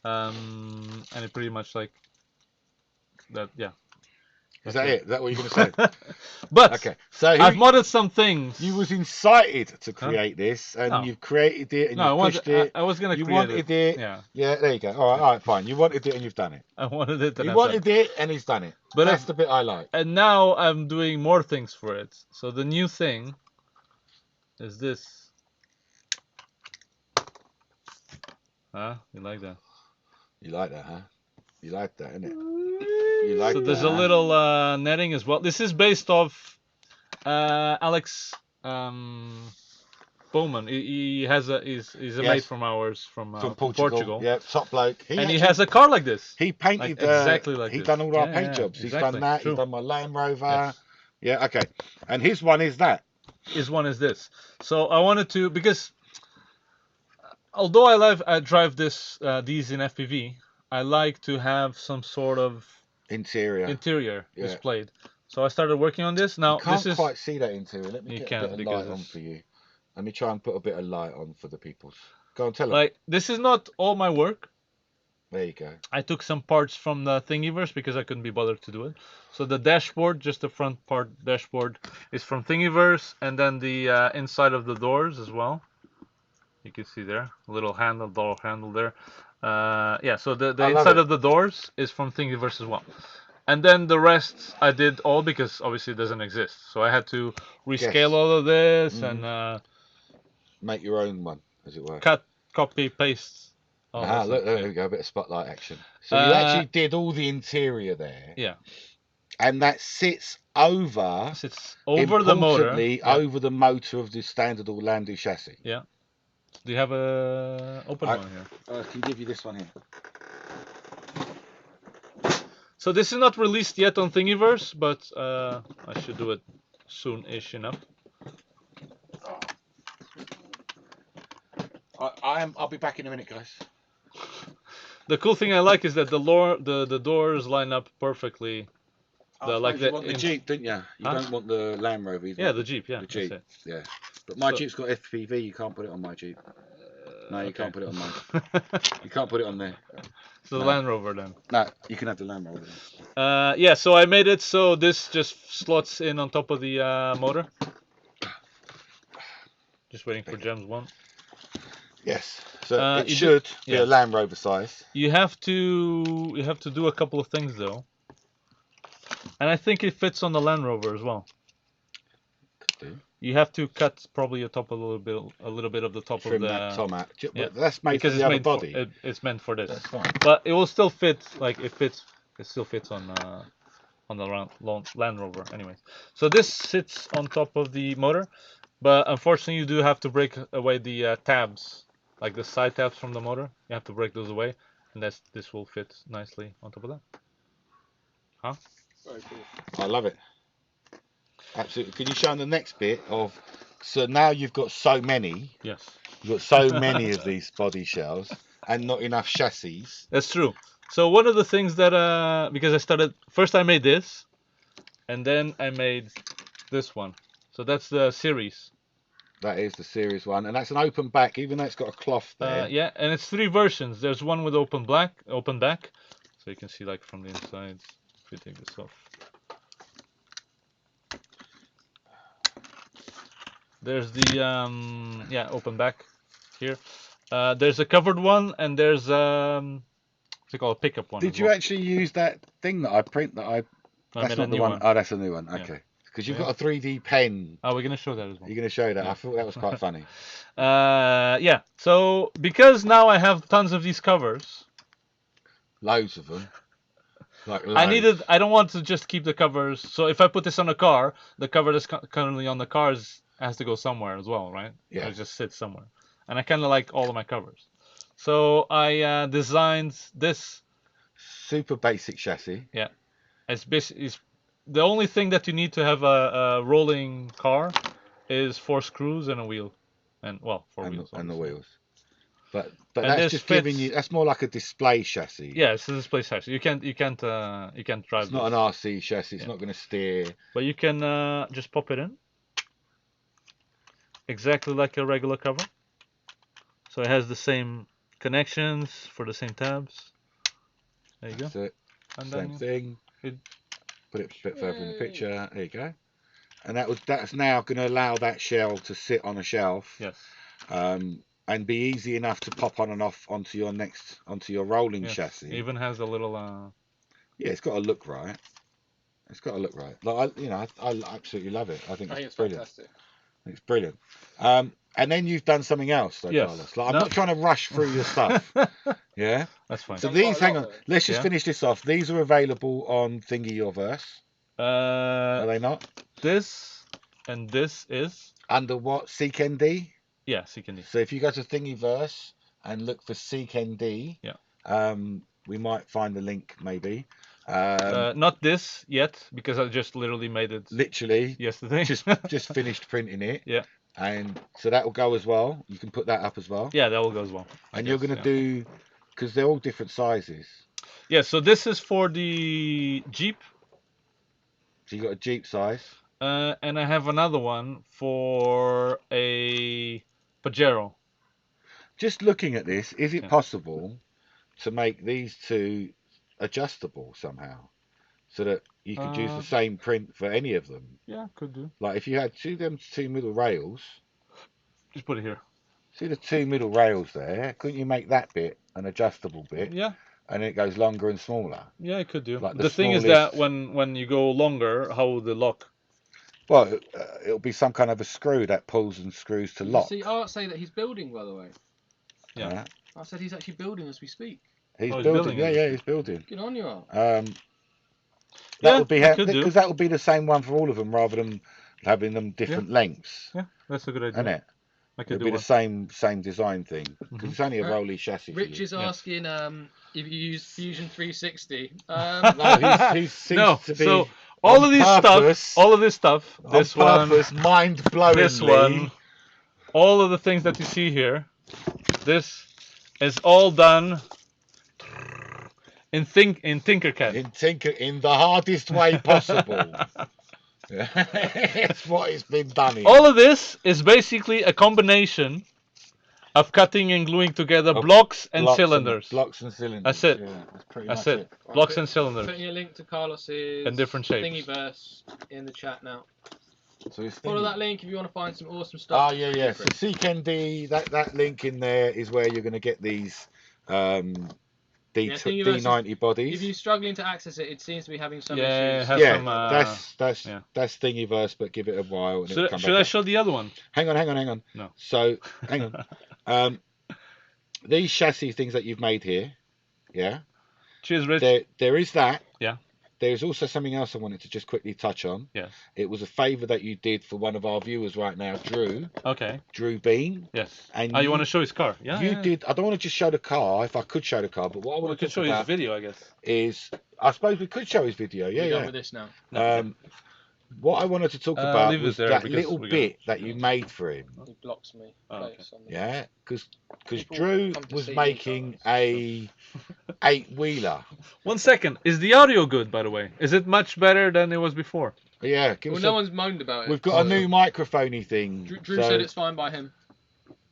And it pretty much like that. Yeah. Is that it? Is that what you're going to say? But okay, so I've modded some things. You was incited to create this, and you've created it, and you pushed it. I was going to create it. You wanted it. Yeah, there you go. All right, fine. You wanted it, and you've done it. I wanted it. And you wanted it, and he's done it. But that's the bit I like. And now I'm doing more things for it. So the new thing is this. Huh? You like that? You like that, huh? You like that, innit? You like so that, there's a little netting as well. This is based off Alex Bowman. He's a mate from ours from Portugal. Yeah, top bloke. He has a car like this. He painted exactly like this. He's done all our paint jobs. He's done that. True. He's done my Land Rover. Yes. Yeah, okay. And his one is that. His one is this. So I wanted to, because although I drive these in FPV, I like to have some sort of interior displayed. So I started working on this. Now you can't quite see that interior. Let me get a bit of light on for you. Let me try and put a bit of light on for the people. Go on, tell them. Like, this is not all my work. There you go. I took some parts from the Thingiverse because I couldn't be bothered to do it. So the dashboard, just the front part dashboard, is from Thingiverse, and then the inside of the doors as well. You can see there, a little handle, door handle there. Yeah, so the inside of the doors is from Thingiverse as well. And then the rest I did all because obviously it doesn't exist. So I had to rescale all of this and make your own one, as it were. Cut, copy, paste. Look, there we go, a bit of spotlight action. So you actually did all the interior there. Yeah. And that sits over the motor. Over the motor of the standard Orlando chassis. Yeah. Do you have a open one here? I can give you this one here. So this is not released yet on Thingiverse, but I should do it soon-ish enough. I'll be back in a minute, guys. The cool thing I like is that the doors line up perfectly. You want the Jeep, didn't you? You don't want the Land Rover. Yeah, the Jeep. Yeah, the Jeep. Yeah, but my Jeep's got FPV. You can't put it on my Jeep. No, you can't put it on mine. You can't put it on there. So the Land Rover then. No, you can have the Land Rover then. Yeah, so I made it so this just slots in on top of the motor. Just waiting for Gems 1. Yes. So it should be a Land Rover size. You have to do a couple of things though. And I think it fits on the Land Rover as well. Could do. You have to cut probably a little bit of the top Trim of the top out. Yeah. That's made because for the other body. It's meant for this. That's fine. But it will still fit. Like it still fits on the Land Rover. Anyways, so this sits on top of the motor, but unfortunately you do have to break away the tabs, like the side tabs from the motor. You have to break those away, and this will fit nicely on top of that. Huh? Very cool. I love it. Absolutely. Can you show them the next bit of? So now you've got so many. Yes. You've got so many of these body shells and not enough chassis. That's true. So one of the things that because I made this, and then I made this one. So that's the series. That is the series one, and that's an open back, even though it's got a cloth there. Yeah, and it's 3 versions. There's one with open back, so you can see like from the inside. If we take this off. There's the open back here. There's a covered one, and there's what's it called, a pickup one. Did you actually use that thing that I print? That's not the one. Oh, that's a new one. Okay, because you've got a 3D pen. Oh, we're gonna show that as well. You're gonna show that. I thought that was quite funny. Yeah. So because now I have tons of these covers. Loads of them. Like loads. I don't want to just keep the covers. So if I put this on a car, the cover that's currently on the cars has to go somewhere as well, right? Yeah. It just sits somewhere. And I kind of like all of my covers. So I designed this super basic chassis. Yeah, it's the only thing that you need to have a rolling car is 4 screws and a wheel, and 4 wheels and the obviously. wheels. But And that's this just fits, giving you. That's more like a display chassis. Yeah, it's a display chassis. You can't drive. It's not this. an RC chassis. It's not going to steer. But you can just pop it in, exactly like a regular cover. So it has the same connections for the same tabs. There you That's go. it. And Same then thing. it- Put it a bit further in the picture. There you go. And that's now going to allow that shell to sit on a shelf. Yes. And be easy enough to pop on and off onto your rolling chassis. It even has a little. Yeah, it's got to look right. It's got to look right. Like I absolutely love it. I think it's brilliant. Fantastic. It's brilliant. And then you've done something else, though, Yes. Carlos. Like, I'm not trying to rush through your stuff. Yeah. That's fine. So these, hang on. Let's just finish this off. These are available on Thingiverse. Are they not? This and this is Under what? SeekND? Yeah, SeekND. So if you go to Thingiverse and look for SeekND, we might find the link maybe. Not this yet, because I just literally made it. Literally. Yesterday. Just finished printing it. Yeah. And so that will go as well. You can put that up as well. Yeah, that will go as well. And you're going to do, because they're all different sizes. Yeah, so this is for the Jeep. So you got a Jeep size. And I have another one for a Pajero. Just looking at this, is it possible to make these two adjustable somehow? So that you could use the same print for any of them? Yeah, could do. Like if you had two middle rails. Just put it here. See the 2 middle rails there? Couldn't you make that bit an adjustable bit? Yeah. And it goes longer and smaller. Yeah, it could do. Like the thing is that when you go longer, how will the lock? Well, it'll be some kind of a screw that pulls and screws to lock. See, Art say that he's building, by the way. Yeah. I said he's actually building as we speak. He's building. Yeah, he's building. Good on you, Art. That would be because that would be the same one for all of them, rather than having them different lengths. Yeah, that's a good idea. Isn't it? I could It'd be the same design thing, because it's only a rolly chassis. Rich is asking if you use Fusion 360. No, he seems to be. So all of this stuff, this one, mind-blowingly, this one, all of the things that you see here, this is all done in Tinkercad. In the hardest way possible. That's what it's been done in. All of this is basically a combination of cutting and gluing together blocks and cylinders. Blocks and cylinders. That's it. Yeah, that's pretty That's much it. Blocks and cylinders. Putting a link to Carlos's and different shapes. Thingiverse in the chat now. So follow that link if you want to find some awesome stuff. Oh yeah. So SeekND, that link in there is where you're going to get these D90 bodies. If you're struggling to access it, it seems to be having some issues. That's Thingiverse, but give it a while. And should I show the other one? Hang on. No. So hang on. These chassis things that you've made here, yeah. Cheers, Rich. There is that. Yeah. There's also something else I wanted to just quickly touch on. Yes. It was a favour that you did for one of our viewers right now, Drew. Okay. Drew Bean. Yes. And you want to show his car? Yeah. You did. I don't want to just show the car. If I could show the car, but what I want to show his video, I guess. Is I suppose we could show his video. Yeah. Done with this now. What I wanted to talk about was that little bit that you made for him. He blocks me. Yeah, because Drew was making a 8-wheeler. 1 second. Is the audio good, by the way? Is it much better than it was before? Yeah. No one's moaned about it. We've got a new microphony thing. Drew said it's fine by him.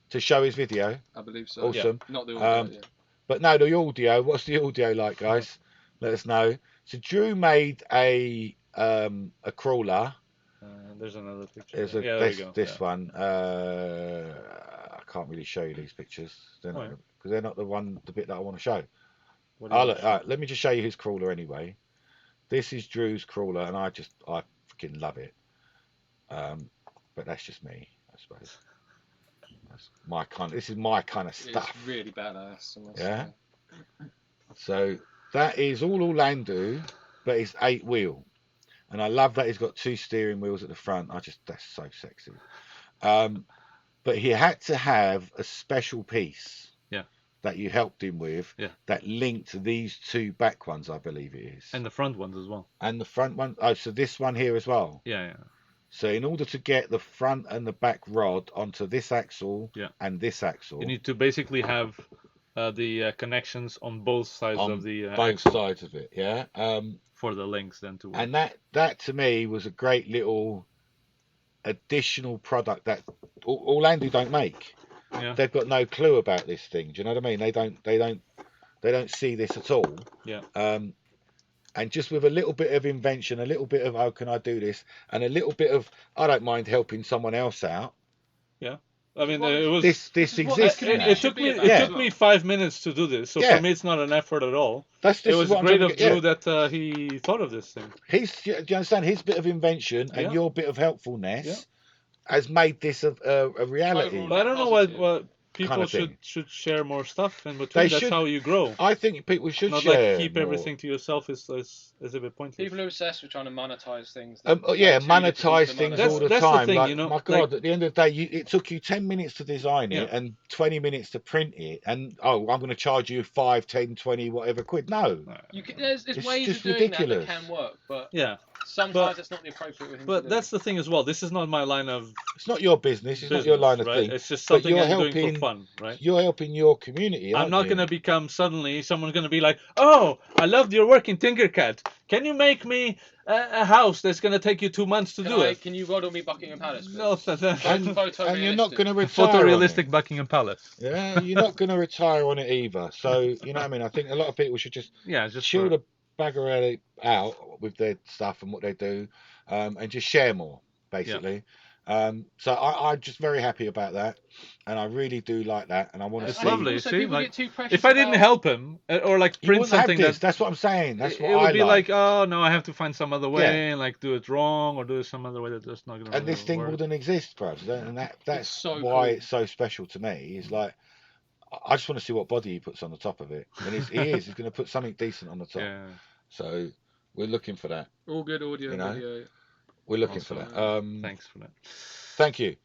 To show his video. I believe so. Awesome. Yeah. Not the audio. But no, the audio. What's the audio like, guys? Let us know. So Drew made a crawler. There's another picture. This one. I can't really show you these pictures because they're not the bit that I want to show. Let me just show you his crawler anyway. This is Drew's crawler, and I freaking love it. But that's just me, I suppose. This is my kind of stuff. It's really badass. Yeah. So that is all Orlando, but it's 8-wheel. And I love that he's got 2 steering wheels at the front. That's so sexy. But he had to have a special piece. Yeah. that you helped him with that linked these two back ones, I believe it is. And the front ones as well. And the front one, oh, so this one here as well. Yeah. So in order to get the front and the back rod onto this axle and this axle, you need to basically have the connections on both sides of the both sides of it, for the links then to work. And that to me was a great little additional product that Orlando don't make. Yeah. They've got no clue about this thing. Do you know what I mean? They don't see this at all. Yeah. And just with a little bit of invention, a little bit of how can I do this, and a little bit of I don't mind helping someone else out. Yeah. I mean, it was this exists. It took me 5 minutes to do this, so for me it's not an effort at all. It was great of Drew that he thought of this thing. Do you understand? His bit of invention and your bit of helpfulness has made this a reality. But I don't know what people kind of should share more stuff in between. That's how you grow. I think people should not share. Like keep more. Everything to yourself is a bit pointless. People are obsessed with trying to monetize things. Monetize things all the time. The thing, like, my God, at the end of the day, it took you 10 minutes to design it and 20 minutes to print it, and I'm going to charge you 5, 10, 20, whatever quid. No, there's ways of doing ridiculous. that can work, but sometimes it's not the appropriate thing. But that's the thing as well. This is not my line of. It's not your business. It's not your line of thing. It's just something I'm doing for fun, right? You're helping your community. I'm not going to become suddenly someone's going to be like, oh, I loved your work in Tinkercad. Can you make me a house that's going to take you 2 months to do it? Can you model me Buckingham Palace? Please? No, and you're not going to retire. Photorealistic Buckingham Palace. Yeah, you're not going to retire on it either. So you know what I mean. I think a lot of people should just chill the bagger out with their stuff and what they do, and just share more basically. So I'm just very happy about that, and I really do like that, and I want to see. Lovely. See, like, if I didn't help him or like print something, that's what I'm saying. That's what it would be like, oh no, I have to find some other way and like do it wrong or do it some other way that's not gonna. And this thing wouldn't exist, bro. And that's so why it's so special to me. Is like, I just want to see what body he puts on the top of it, and he's going to put something decent on the top. Yeah. So we're looking for that. All good audio and video. We're looking for that. Thanks for that. Thank you.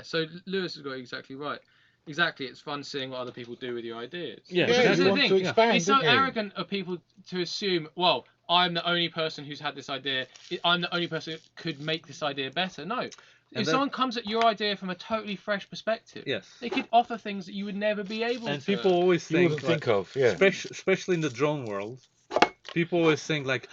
So Lewis has got it exactly right. Exactly, it's fun seeing what other people do with your ideas. That's the thing. It's so arrogant of people to assume, well, I'm the only person who's had this idea. I'm the only person who could make this idea better. No. If someone comes at your idea from a totally fresh perspective, they could offer things that you would never be able to. And people always think of, especially in the drone world, people always think like,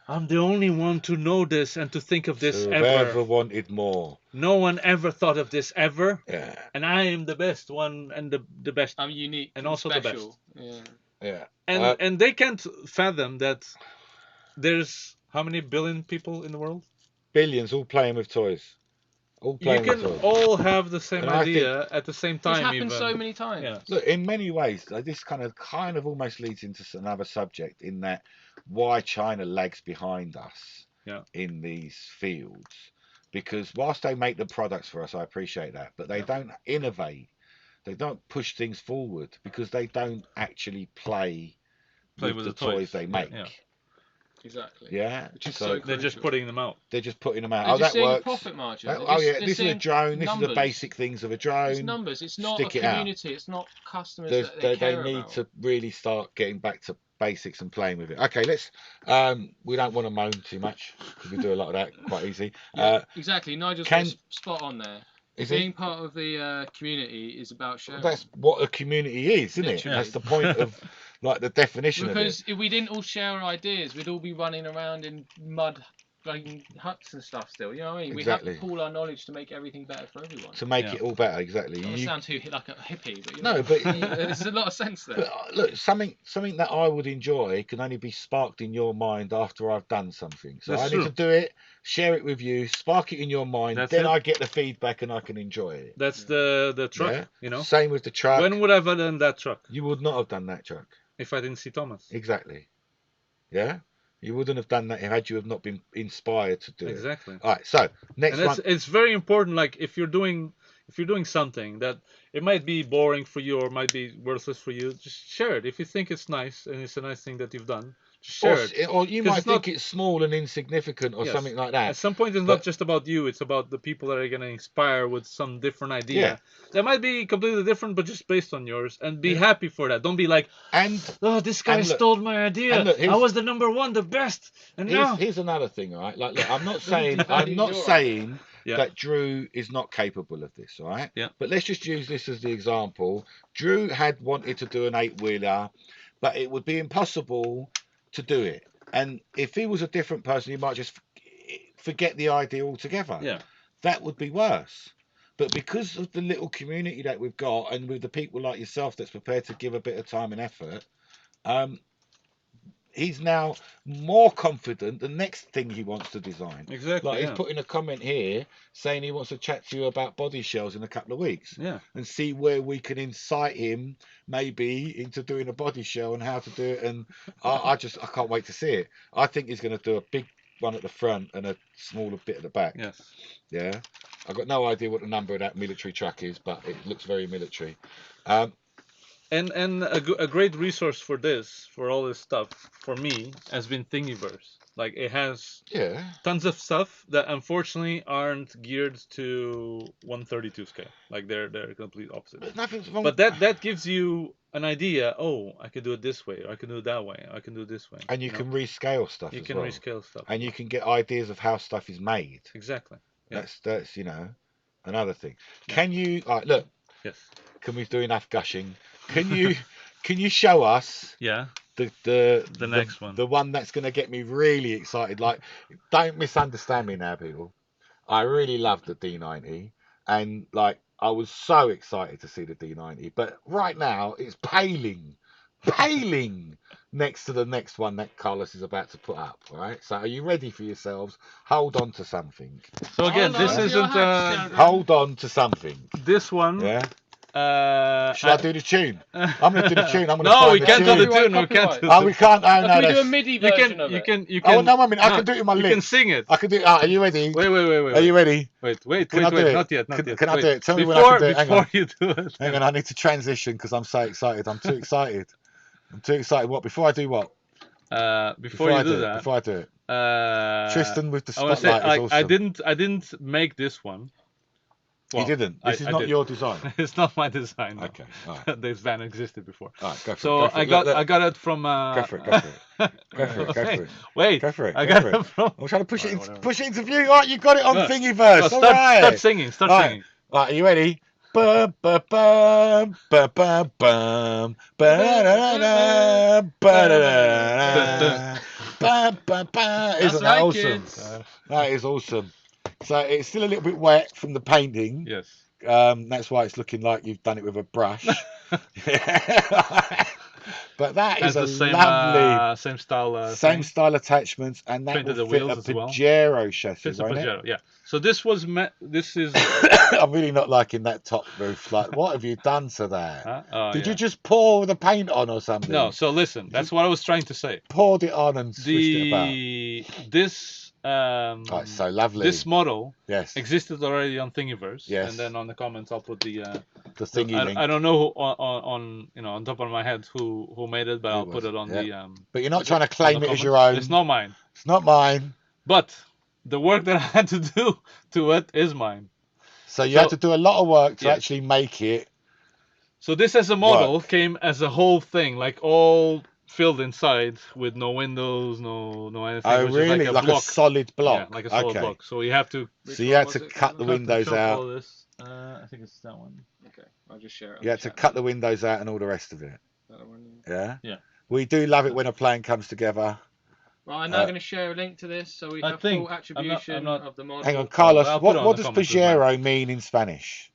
I'm the only one to know this and to think of this ever. Whoever wanted more. No one ever thought of this ever. Yeah. And I am the best one and the best. I'm unique and also special. The best. Yeah. And they can't fathom that there's how many billion people in the world? Billions, all playing with toys. You can all have the same idea at the same time. It's happened so many times. Yeah. Look, in many ways, this kind of almost leads into another subject in that why China lags behind us in these fields. Because whilst they make the products for us, I appreciate that, but they don't innovate. They don't push things forward because they don't actually play with the toys they make. Yeah. Exactly. Yeah. Which is so they're just putting them out. They're just putting them out. They're that works. Profit margin. This is a drone. This is the basic things of a drone. It's numbers. It's not a community. It's not customers that they care need about. to really start getting back to basics and playing with it. Okay, let's. We don't want to moan too much because we do a lot of that quite easy. Exactly. Nigel's spot on there. Being part of the community is about sharing. That's what a community is, isn't it? That's the point of like the definition of it. Because if we didn't all share our ideas, we'd all be running around in mud huts and stuff still. You know what I mean? Exactly. We have to pool our knowledge to make everything better for everyone. To make it all better, exactly. It sound too like a hippie, but there's a lot of sense there. But look, something that I would enjoy can only be sparked in your mind after I've done something. So I need to do it, share it with you, spark it in your mind. Then I get the feedback and I can enjoy it. That's the truck, you know. Same with the truck. When would I have done that truck? You would not have done that truck if I didn't see Thomas. Exactly. Yeah. You wouldn't have done that had you have not been inspired to do it. Exactly. All right. So next one. It's very important. Like if you're doing something that it might be boring for you or might be worthless for you, just share it. If you think it's nice and it's a nice thing that you've done, shared. Or you might think not, it's small and insignificant or something like that. At some point, it's not just about you. It's about the people that are going to inspire with some different idea. Yeah. That might be completely different, but just based on yours. And be happy for that. Don't be like, this guy stole my idea. Look, I was the number one, the best. And here's another thing, all right? Like, look, I'm not saying that Drew is not capable of this, all right? Yeah. But let's just use this as the example. Drew had wanted to do an 8-wheeler, but it would be impossible to do it. And if he was a different person, he might just forget the idea altogether. Yeah. That would be worse. But because of the little community that we've got, and with the people like yourself that's prepared to give a bit of time and effort, he's now more confident the next thing he wants to design. Exactly. Like he's putting a comment here saying he wants to chat to you about body shells in a couple of weeks. Yeah. And see where we can incite him maybe into doing a body shell and how to do it. And I can't wait to see it. I think he's going to do a big one at the front and a smaller bit at the back. Yes. Yeah. I've got no idea what the number of that military truck is, but it looks very military. And a great resource for all this stuff, for me, has been Thingiverse. Like, it has tons of stuff that unfortunately aren't geared to 132 scale. Like, they're complete opposite. But nothing's wrong. But that gives you an idea. Oh, I can do it this way, or I can do it that way, or I can do it this way. And you can rescale stuff. You can rescale stuff. And you can get ideas of how stuff is made. Exactly. Yeah. That's another thing. Can you look? Yes. Can we do enough gushing? Can you show us the next one? The one that's going to get me really excited. Like, don't misunderstand me now, people. I really love the D90, and like I was so excited to see the D90, but right now it's paling next to the next one that Carlos is about to put up. All right, so are you ready for yourselves? Hold on to something. So again, this isn't hold on to something. This one. Yeah. Should I do the tune? I'm going to do the tune. I'm going to No, we can't do the tune. We can't do Oh, we can't. Oh, no, can we do a MIDI version of it? You can. Oh, no, I mean, I can do it with my lips. You can sing it. I can do it. Are you ready? Wait. Are you ready? Wait. Can I do it? Not yet. Can I do it? Tell me when I can do it. Hang on. Before you do it. Hang on, I need to transition because I'm so excited. I'm too excited. What? Before I do what? Before you do that. Before I do it. Tristan with the spotlight is awesome. I didn't make this one. Well, you didn't. This is not your design. It's not my design. No. Okay. All right. This van existed before. All right, go for so it. I got it from. Go for it. Go for it. Wait. Go for it. I got it from. I'm trying to push it into view. All right, you got it on Thingiverse. All right. Start singing. Start singing. All right, are you ready? Bum bum bum bum bum bum ba-da-da-da, ba-da-da-da, bum bum bum. Isn't that awesome? That is awesome. So it's still a little bit wet from the painting. Yes. That's why it's looking like you've done it with a brush. But that is a lovely same style attachments, and that will fit a Pajero chassis, won't it? Yeah. So this is. I'm really not liking that top roof. Like, what have you done to that? Did you just pour the paint on or something? No. So listen, that's what I was trying to say. Poured it on and switched it about. It's so lovely. This model existed already on Thingiverse. Yes. And then on the comments I'll put the thingy link. I don't know on top of my head who made it, but I'll put it on the. But you're not trying to claim it as your own. It's not mine. It's not mine. But the work that I had to do to it is mine. So you had to do a lot of work to actually make it. So this as a model came as a whole thing, like all filled inside with no windows, no anything. Oh, really? Like a solid block? Yeah, like a solid block. So you have to... So you had to cut the windows out. I think it's that one. Okay, I'll just share it. You had to cut the windows out and all the rest of it. Yeah? Yeah. We do love it when a plan comes together. Right, I'm now going to share a link to this so we have full attribution of the model. Hang on, Carlos, what does Pajero mean in Spanish?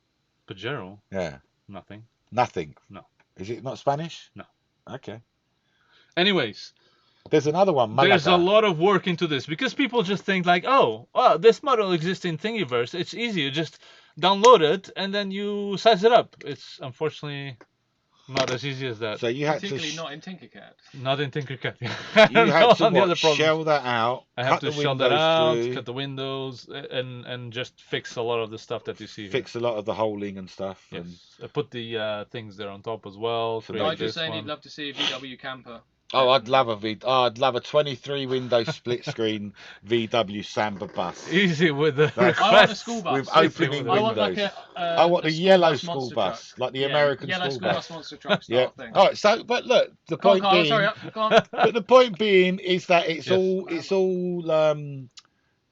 Pajero? Yeah. Nothing. Nothing? No. Is it not Spanish? No. Okay. Anyways, there's another one. Malaga. There's a lot of work into this because people just think like, oh, well, this model exists in Thingiverse. It's easy. You just download it and then you size it up. It's unfortunately not as easy as that. So you had to not in Tinkercad. Not in Tinkercad. You had to shell that out. I have to shell that out, cut the windows, and just fix a lot of the stuff that you see. Fix a lot of the holing and stuff. Yes. I put the things there on top as well. So I just saying he'd love to see a VW camper. Oh, I'd love a 23 window split screen VW Samba bus. Easy with the That's- I want a school bus. With opening I want like windows. a I want a the yellow bus school monster bus, truck. like the Yeah, American yellow school bus. monster truck Yeah. style thing. All right. So, but look, the Come on, point Carlos, being, hurry up. Come on. but the point being is that it's Yes. all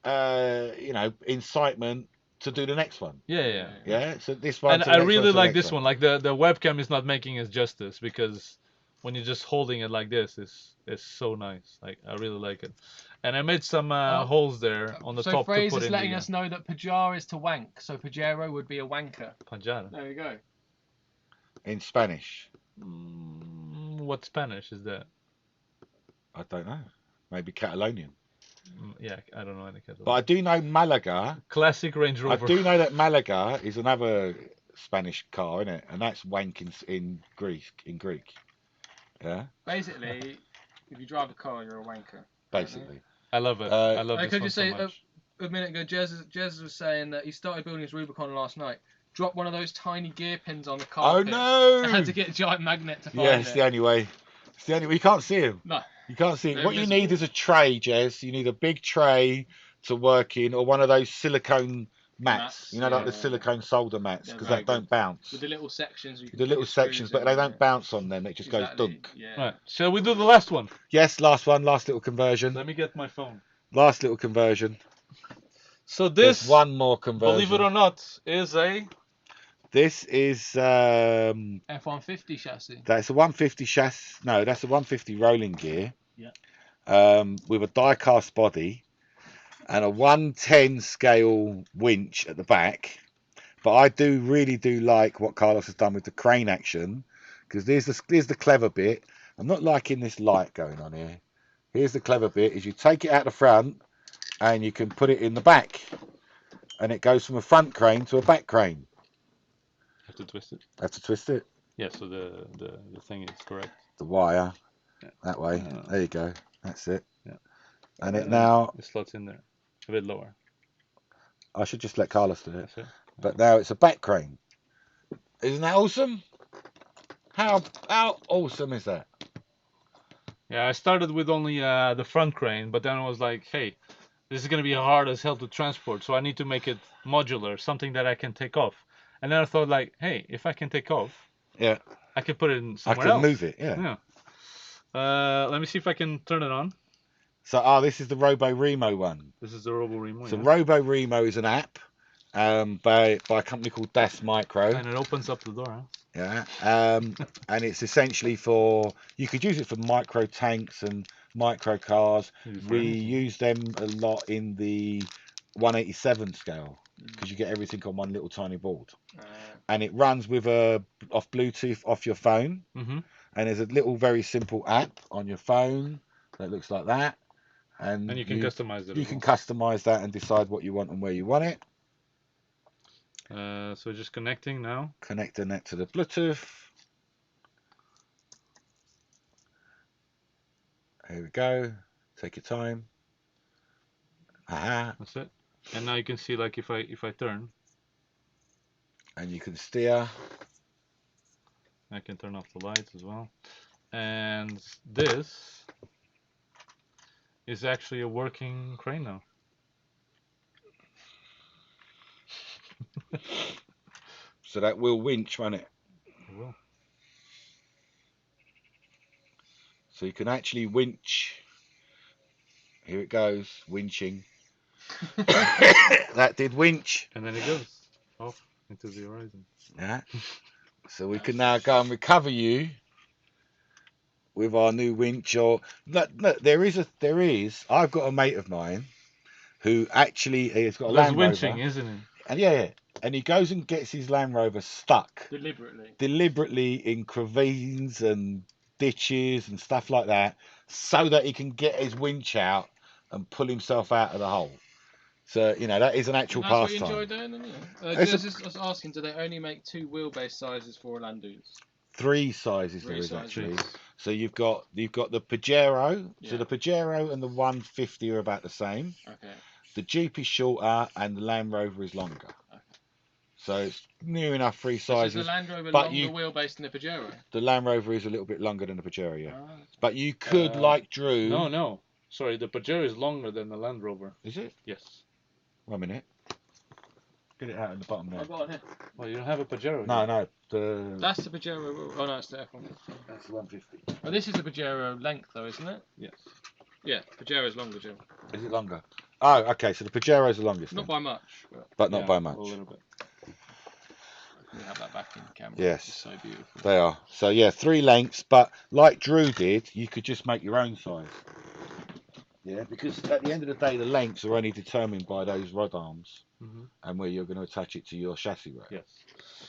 you know, incitement to do the next one. Yeah. Yeah. So this one. And I really like this one. Like the webcam is not making it justice, because when you're just holding it like this, it's so nice. Like I really like it. And I made some holes there on the top to put in. So Fraser's letting us know that Pajara is to wank. So Pajero would be a wanker. Pajara. There you go. In Spanish. What Spanish is that? I don't know. Maybe Catalonian. Yeah, I don't know any Catalonian. But I do know Malaga. Classic Range Rover. I do know that Malaga is another Spanish car, isn't it? And that's wank in Greek. Yeah. Basically, if you drive a car, you're a wanker. Basically. I love it. I love this one so much. A minute ago, Jez was saying that he started building his Rubicon last night. Dropped one of those tiny gear pins on the carpet. Oh no! I had to get a giant magnet to find it. Yeah, it's the only way. It's the only way. You can't see him. No. You can't see him. They're What you need is a tray, Jez. You need a big tray to work in, or one of those silicone mats. You know, like the silicone solder mats, because that don't bounce. With the little sections. The little sections, but they don't bounce on them. It just goes dunk. Yeah. Right. Shall we do the last one? Yes, last one. Last little conversion. Let me get my phone. Last little conversion. So this, there's one more conversion. Believe it or not, is a. This is F-150 chassis. That's a 150 chassis. No, that's a 150 rolling gear. Yeah. With a die-cast body and a 110 scale winch at the back. But I really do like what Carlos has done with the crane action, because here's the clever bit. I'm not liking this light going on here. Here's the clever bit: is you take it out the front and you can put it in the back, and it goes from a front crane to a back crane. Have to twist it. Have to twist it. Yeah, so the thing is correct. The wire, that way. There you go. That's it. Yeah. And it now. It slots in there, a bit lower. I should just let Carlos do it. That's it. But now it's a back crane. Isn't that awesome? How awesome is that? Yeah, I started with only the front crane, but then I was like, hey, this is gonna be hard as hell to transport, so I need to make it modular, something that I can take off. And then I thought, like, hey, if I can take off, I can put it in somewhere else. I can move it, yeah. Let me see if I can turn it on. So, this is the Robo Remo one. This is the Robo Remo. So, Robo Remo is an app by a company called Das Micro. And it opens up the door, huh? Yeah. And it's essentially you could use it for micro tanks and micro cars. We use them a lot in the 187 scale, because you get everything on one little tiny board. And it runs with off Bluetooth off your phone. Mm-hmm. And there's a little very simple app on your phone that looks like that. And you can customize it. You can customize that and decide what you want and where you want it. So just connecting now. Connecting that to the Bluetooth. Here we go. Take your time. That's it. And now you can see, like, if I turn. And you can steer. I can turn off the lights as well. And this is actually a working crane now. So that will winch, won't it? It will. So you can actually winch. Here it goes, winching. That did winch. And then it goes off into the horizon. Yeah. So we can now go and recover you with our new winch. Or look, there is. I've got a mate of mine who actually has got a Land Rover. There's winching, isn't it? And yeah. And he goes and gets his Land Rover stuck deliberately in ravines and ditches and stuff like that, so that he can get his winch out and pull himself out of the hole. So, that is an actual pastime. That's what you enjoy doing, isn't it? Just asking, do they only make 2 wheelbase sizes for Landus? 3 sizes there is actually. So you've got the Pajero. Yeah. So the Pajero and the 150 are about the same. Okay. The Jeep is shorter and the Land Rover is longer. So it's near enough free So is sizes. the Land Rover but longer wheelbase than the Pajero? The Land Rover is a little bit longer than the Pajero, yeah. Ah. But you could, like Drew. No. Sorry, the Pajero is longer than the Land Rover. Is it? Yes. 1 minute. Get it out in the bottom there. I've got it here. Well, you don't have a Pajero. No, here. no. That's the Pajero. Oh no, it's the F150. That's the 150. Oh, this is the Pajero length though, isn't it? Yes. Yeah, Pajero's longer, Jim. Is it longer? Oh, okay. So the Pajero's the longest. Not then. by much, but not by much. A little bit. We have that back in the camera. Yes. It's so beautiful. They are. So yeah, 3 lengths, but like Drew did, you could just make your own size. Yeah, because at the end of the day, the lengths are only determined by those rod arms and where you're going to attach it to your chassis rail. Yes.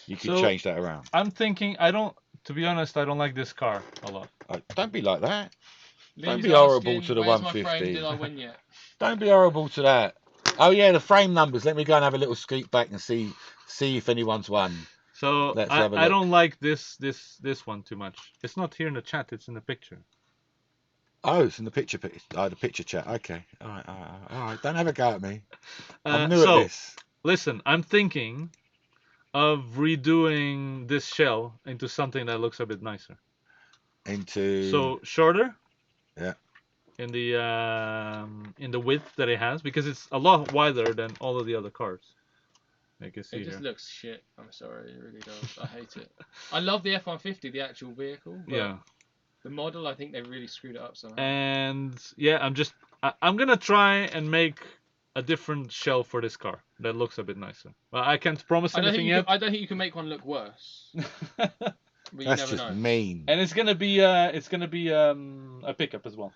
You could change that around. I'm thinking, to be honest, I don't like this car a lot. Don't be like that. Lee's don't be horrible to the where's 150. My frame? Did I win yet? Don't be horrible to that. Oh yeah, the frame numbers. Let me go and have a little scoot back and see if anyone's won. So I don't like this one too much. It's not here in the chat. It's in the picture. Oh, it's in the picture. Oh, the picture chat. Okay. All right. Don't have a go at me. I'm new at this. Listen, I'm thinking of redoing this shell into something that looks a bit nicer. So shorter. Yeah. In the width that it has, because it's a lot wider than all of the other cars. You can see it just here. looks shit. I'm sorry, it really does. I hate it. I love the F-150, the actual vehicle. But yeah. The model, I think they really screwed it up somehow. And yeah, I'm gonna try and make a different shell for this car that looks a bit nicer. Well, I can't promise anything yet. I don't think you can make one look worse. But that's just mean. And it's gonna be a pickup as well.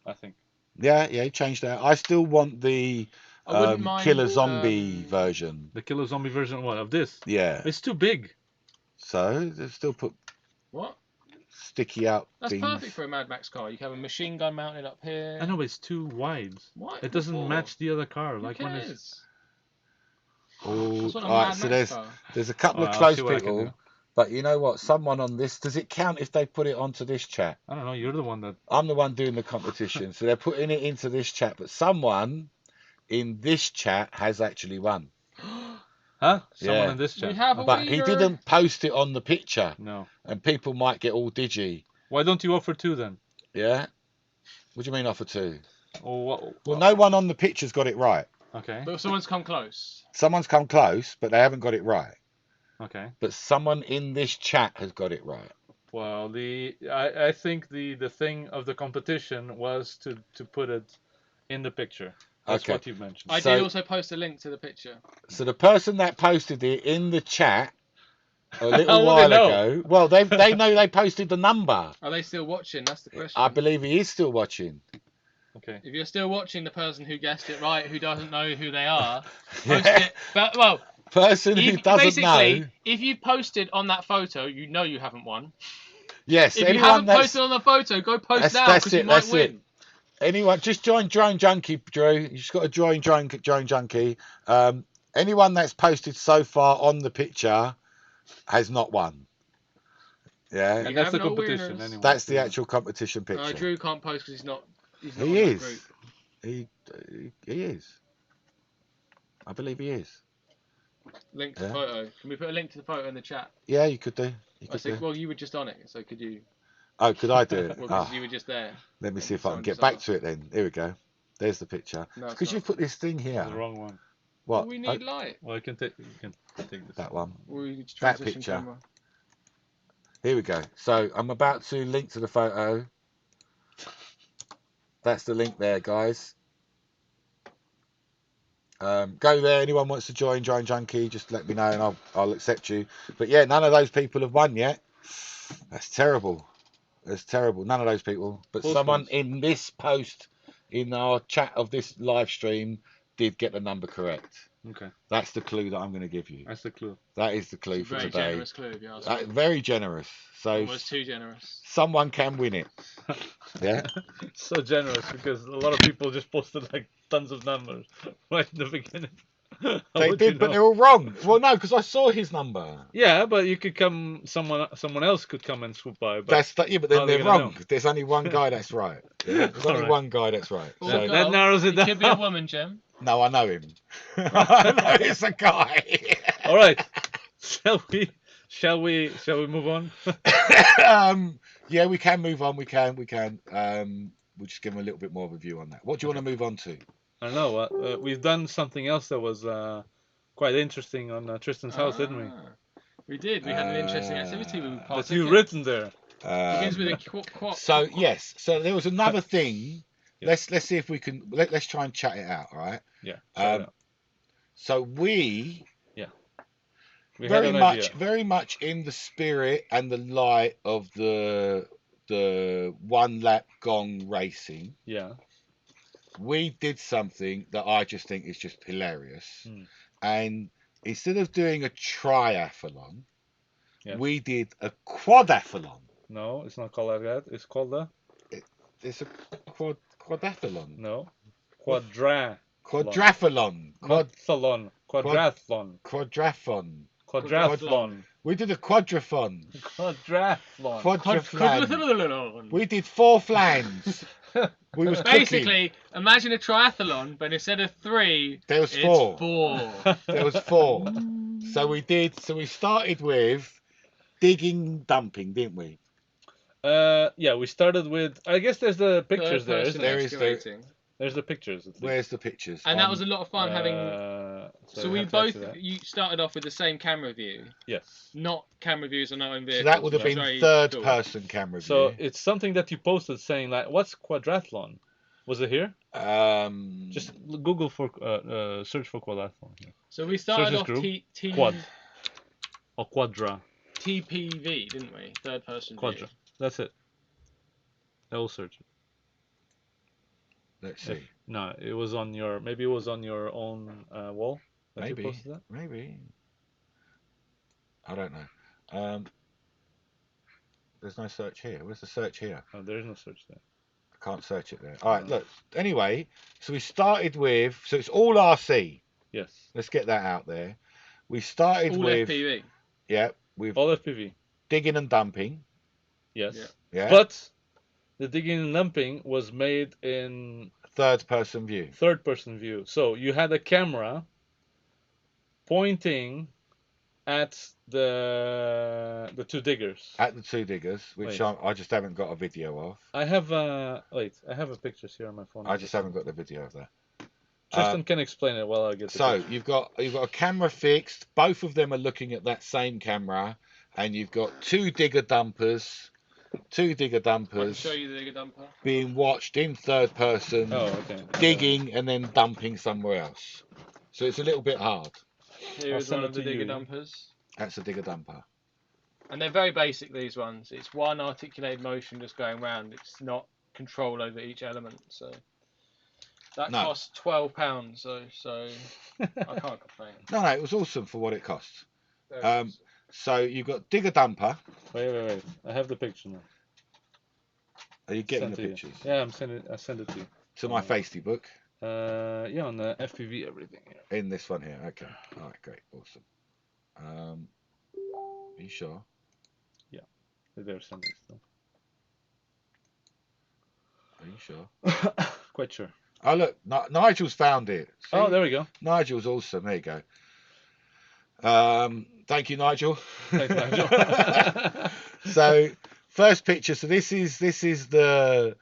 I think. Yeah, he changed that. I still want the Killer Zombie version. The Killer Zombie version of this? Yeah. It's too big. So they've still put what? Sticky out. That's perfect for a Mad Max car. You can have a machine gun mounted up here. I know, but it's too wide. What? It doesn't match the other car. Who cares? Oh, alright. So there's a couple of close people. But you know what? Someone on this, does it count if they put it onto this chat? I don't know. You're the one that. I'm the one doing the competition. So they're putting it into this chat. But someone in this chat has actually won. Huh? Someone in this chat. But he didn't post it on the picture. No. And people might get all digi. Why don't you offer 2 then? Yeah? What do you mean offer 2? Well, no one on the picture's got it right. Okay. But someone's come close. Someone's come close, but they haven't got it right. Okay. But someone in this chat has got it right. Well, I think the thing of the competition was to put it in the picture. That's what you mentioned. I did also post a link to the picture. So the person that posted it in the chat a little while ago, well, they know they posted the number. Are they still watching? That's the question. I believe he is still watching. Okay. If you're still watching, the person who guessed it right, who doesn't know who they are, post it. But, well, person who doesn't know. If you've posted on that photo, you know you haven't won. Yes. If you haven't posted on the photo, go post now because you might win. Anyone, just join Drone Junkie, Drew. You just got to join Drone Junkie. Anyone that's posted so far on the picture has not won. Yeah. And that's the competition anyway. That's the actual competition picture. Drew can't post because he's not. He is. He is. I believe he is. Link to the photo. Can we put a link to the photo in the chat? Yeah, you could do. Well, you were just on it, so could you? Oh, could I do it? Well, you were just there. Let me see if I can get back to it then. Here we go. There's the picture. Because you put this thing here. The wrong one. What? We need light. Well, you can take this. That one. That picture. Camera. Here we go. So I'm about to link to the photo. That's the link there, guys. Go there. Anyone wants to join Drone Junkie, just let me know and I'll accept you. But yeah, none of those people have won yet. That's terrible. That's terrible. None of those people. But someone in this post in our chat of this live stream did get the number correct. Okay. That's the clue that I'm going to give you. That's the clue. That is the clue for today. Very generous clue, if you ask me. Very generous. So almost too generous. Someone can win it. Yeah. So generous because a lot of people just posted like tons of numbers right in the beginning. They did, but they're all wrong. Well, no, because I saw his number. Yeah, but you could come. Someone else could come and swoop by. But but then they're wrong. There's only one guy that's right. Yeah? There's only one guy that's right. Or So that narrows it down. It could be a woman, Jim. no, I know him. I know it's a guy. All right. Shall we move on? Yeah, we can move on. We can. We'll just give him a little bit more of a view on that. What do you want to move on to? I don't know. We've done something else that was quite interesting on Tristan's house, didn't we? We did. We had an interesting activity we partook That you've in. written there. Begins with a quad. So yes. So there was another thing. Let's see if we can. Let's try and chat it out. All right. Yeah. So we very much in the spirit and the light of the one lap gong racing. Yeah. We did something that I just think is just hilarious. And instead of doing a triathlon, we did a quadathlon. No, it's not called like that. It's called It's a quadathlon. No. Quadrathlon. We did a quadrathon. Quadrathlon. We did 4 flans. We was basically imagine a triathlon, but instead of 3, there was 4. There was 4. So we started with digging, dumping, didn't we? Yeah, we started with. I guess there's the pictures there, isn't there? There's the pictures. Where's the pictures? And that was a lot of fun having. So we both. You started off with the same camera view. Yes. Not camera views on our own vehicles. So that would have been third-person camera view. So it's something that you posted saying like, "What's quadrathlon?" Was it here? Just Google for search for quadrathlon. Yeah. So we started off quad or quadra. TPV, didn't we? Third person Quadra. view. That's it. I will search it. Let's see. No, it was on your. Maybe it was on your own wall. Maybe. You posted that? Maybe. I don't know. There's no search here. Where's the search here? Oh, there is no search there. I can't search it there. All right. Look. Anyway, so we started with. So it's all RC. Yes. Let's get that out there. We started all with. FPV. Yeah. With all FPV. Digging and dumping. Yes. Yeah. But the digging and dumping was made in third-person view. Third-person view. So you had a camera pointing at the 2 diggers. At the 2 diggers, which I just haven't got a video of. I have I have a pictures here on my phone. I just haven't got the video of that. Tristan can explain it while I get the So picture. you've got a camera fixed. Both of them are looking at that same camera, and you've got 2 digger dumpers. 2 digger dumpers. I can show you the digger dumper. Being watched in third person, digging and then dumping somewhere else. So it's a little bit hard. Here's one of the digger dumpers. That's a digger dumper. And they're very basic, these ones. It's one articulated motion just going round. It's not control over each element. So that costs £12. So I can't complain. No, it was awesome for what it cost. So you've got digger dumper. Wait. I have the picture now. Are you getting the pictures? Yeah, I send it to you. To my Facebook? Yeah, on the FPV everything. Yeah. In this one here. Okay. All right, great. Awesome. Are you sure? Yeah. They're sending still. Are you sure? Quite sure. Oh, look. Nigel's found it. See? Oh, there we go. Nigel's awesome. There you go. Thank you, Nigel. Thanks, Nigel. So, first picture. So this is the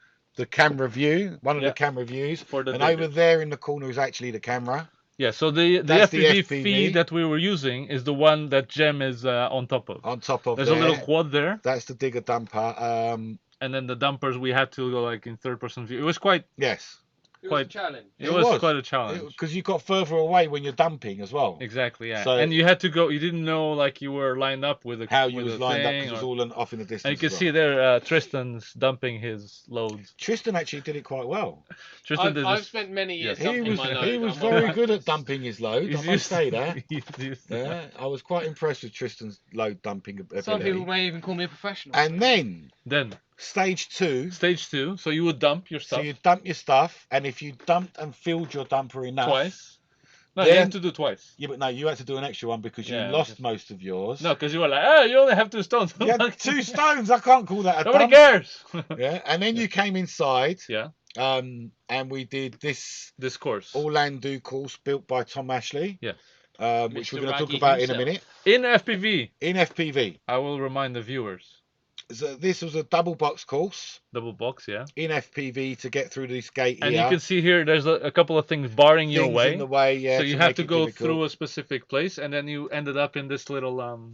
camera view, one of the camera views, and over there in the corner is actually the camera. Yeah. So the FPV feed that we were using is the one that Jem is on top of. On top of. There's a little quad there. That's the digger dumper. And then the dumpers we had to go like in third-person view. It was quite. Yes. It was a challenge. It was quite a challenge. Because you got further away when you're dumping as well. Exactly, yeah. So, and you had to go, you didn't know like you were lined up with a how you was lined up because it was all off in the distance. And you can see there Tristan's dumping his loads. Tristan actually did it quite well. Tristan I've spent many years dumping my load. He was very good at dumping his load, I must say that. Yeah, I was quite impressed with Tristan's load dumping ability. Some people may even call me a professional. And then Stage two. So you would dump your stuff. So you dump your stuff, and if you dumped and filled your dumper enough, No, you have to do twice. Yeah, but no, you had to do an extra one because you lost most of yours. No, because you were like, oh, you only have 2 stones. You had 2 stones. I can't call that a Nobody dump. cares. Yeah, and then you came inside. Yeah. And we did this course. Orlando course built by Tom Ashley. Yeah. Which we're going to talk about in a minute. In FPV. In FPV. I will remind the viewers. So this was a double box course. Double box, yeah. In FPV to get through this gate and here. You can see here there's a couple of things barring your way. In the way, yeah. So you have to go through a specific place, and then you ended up in this little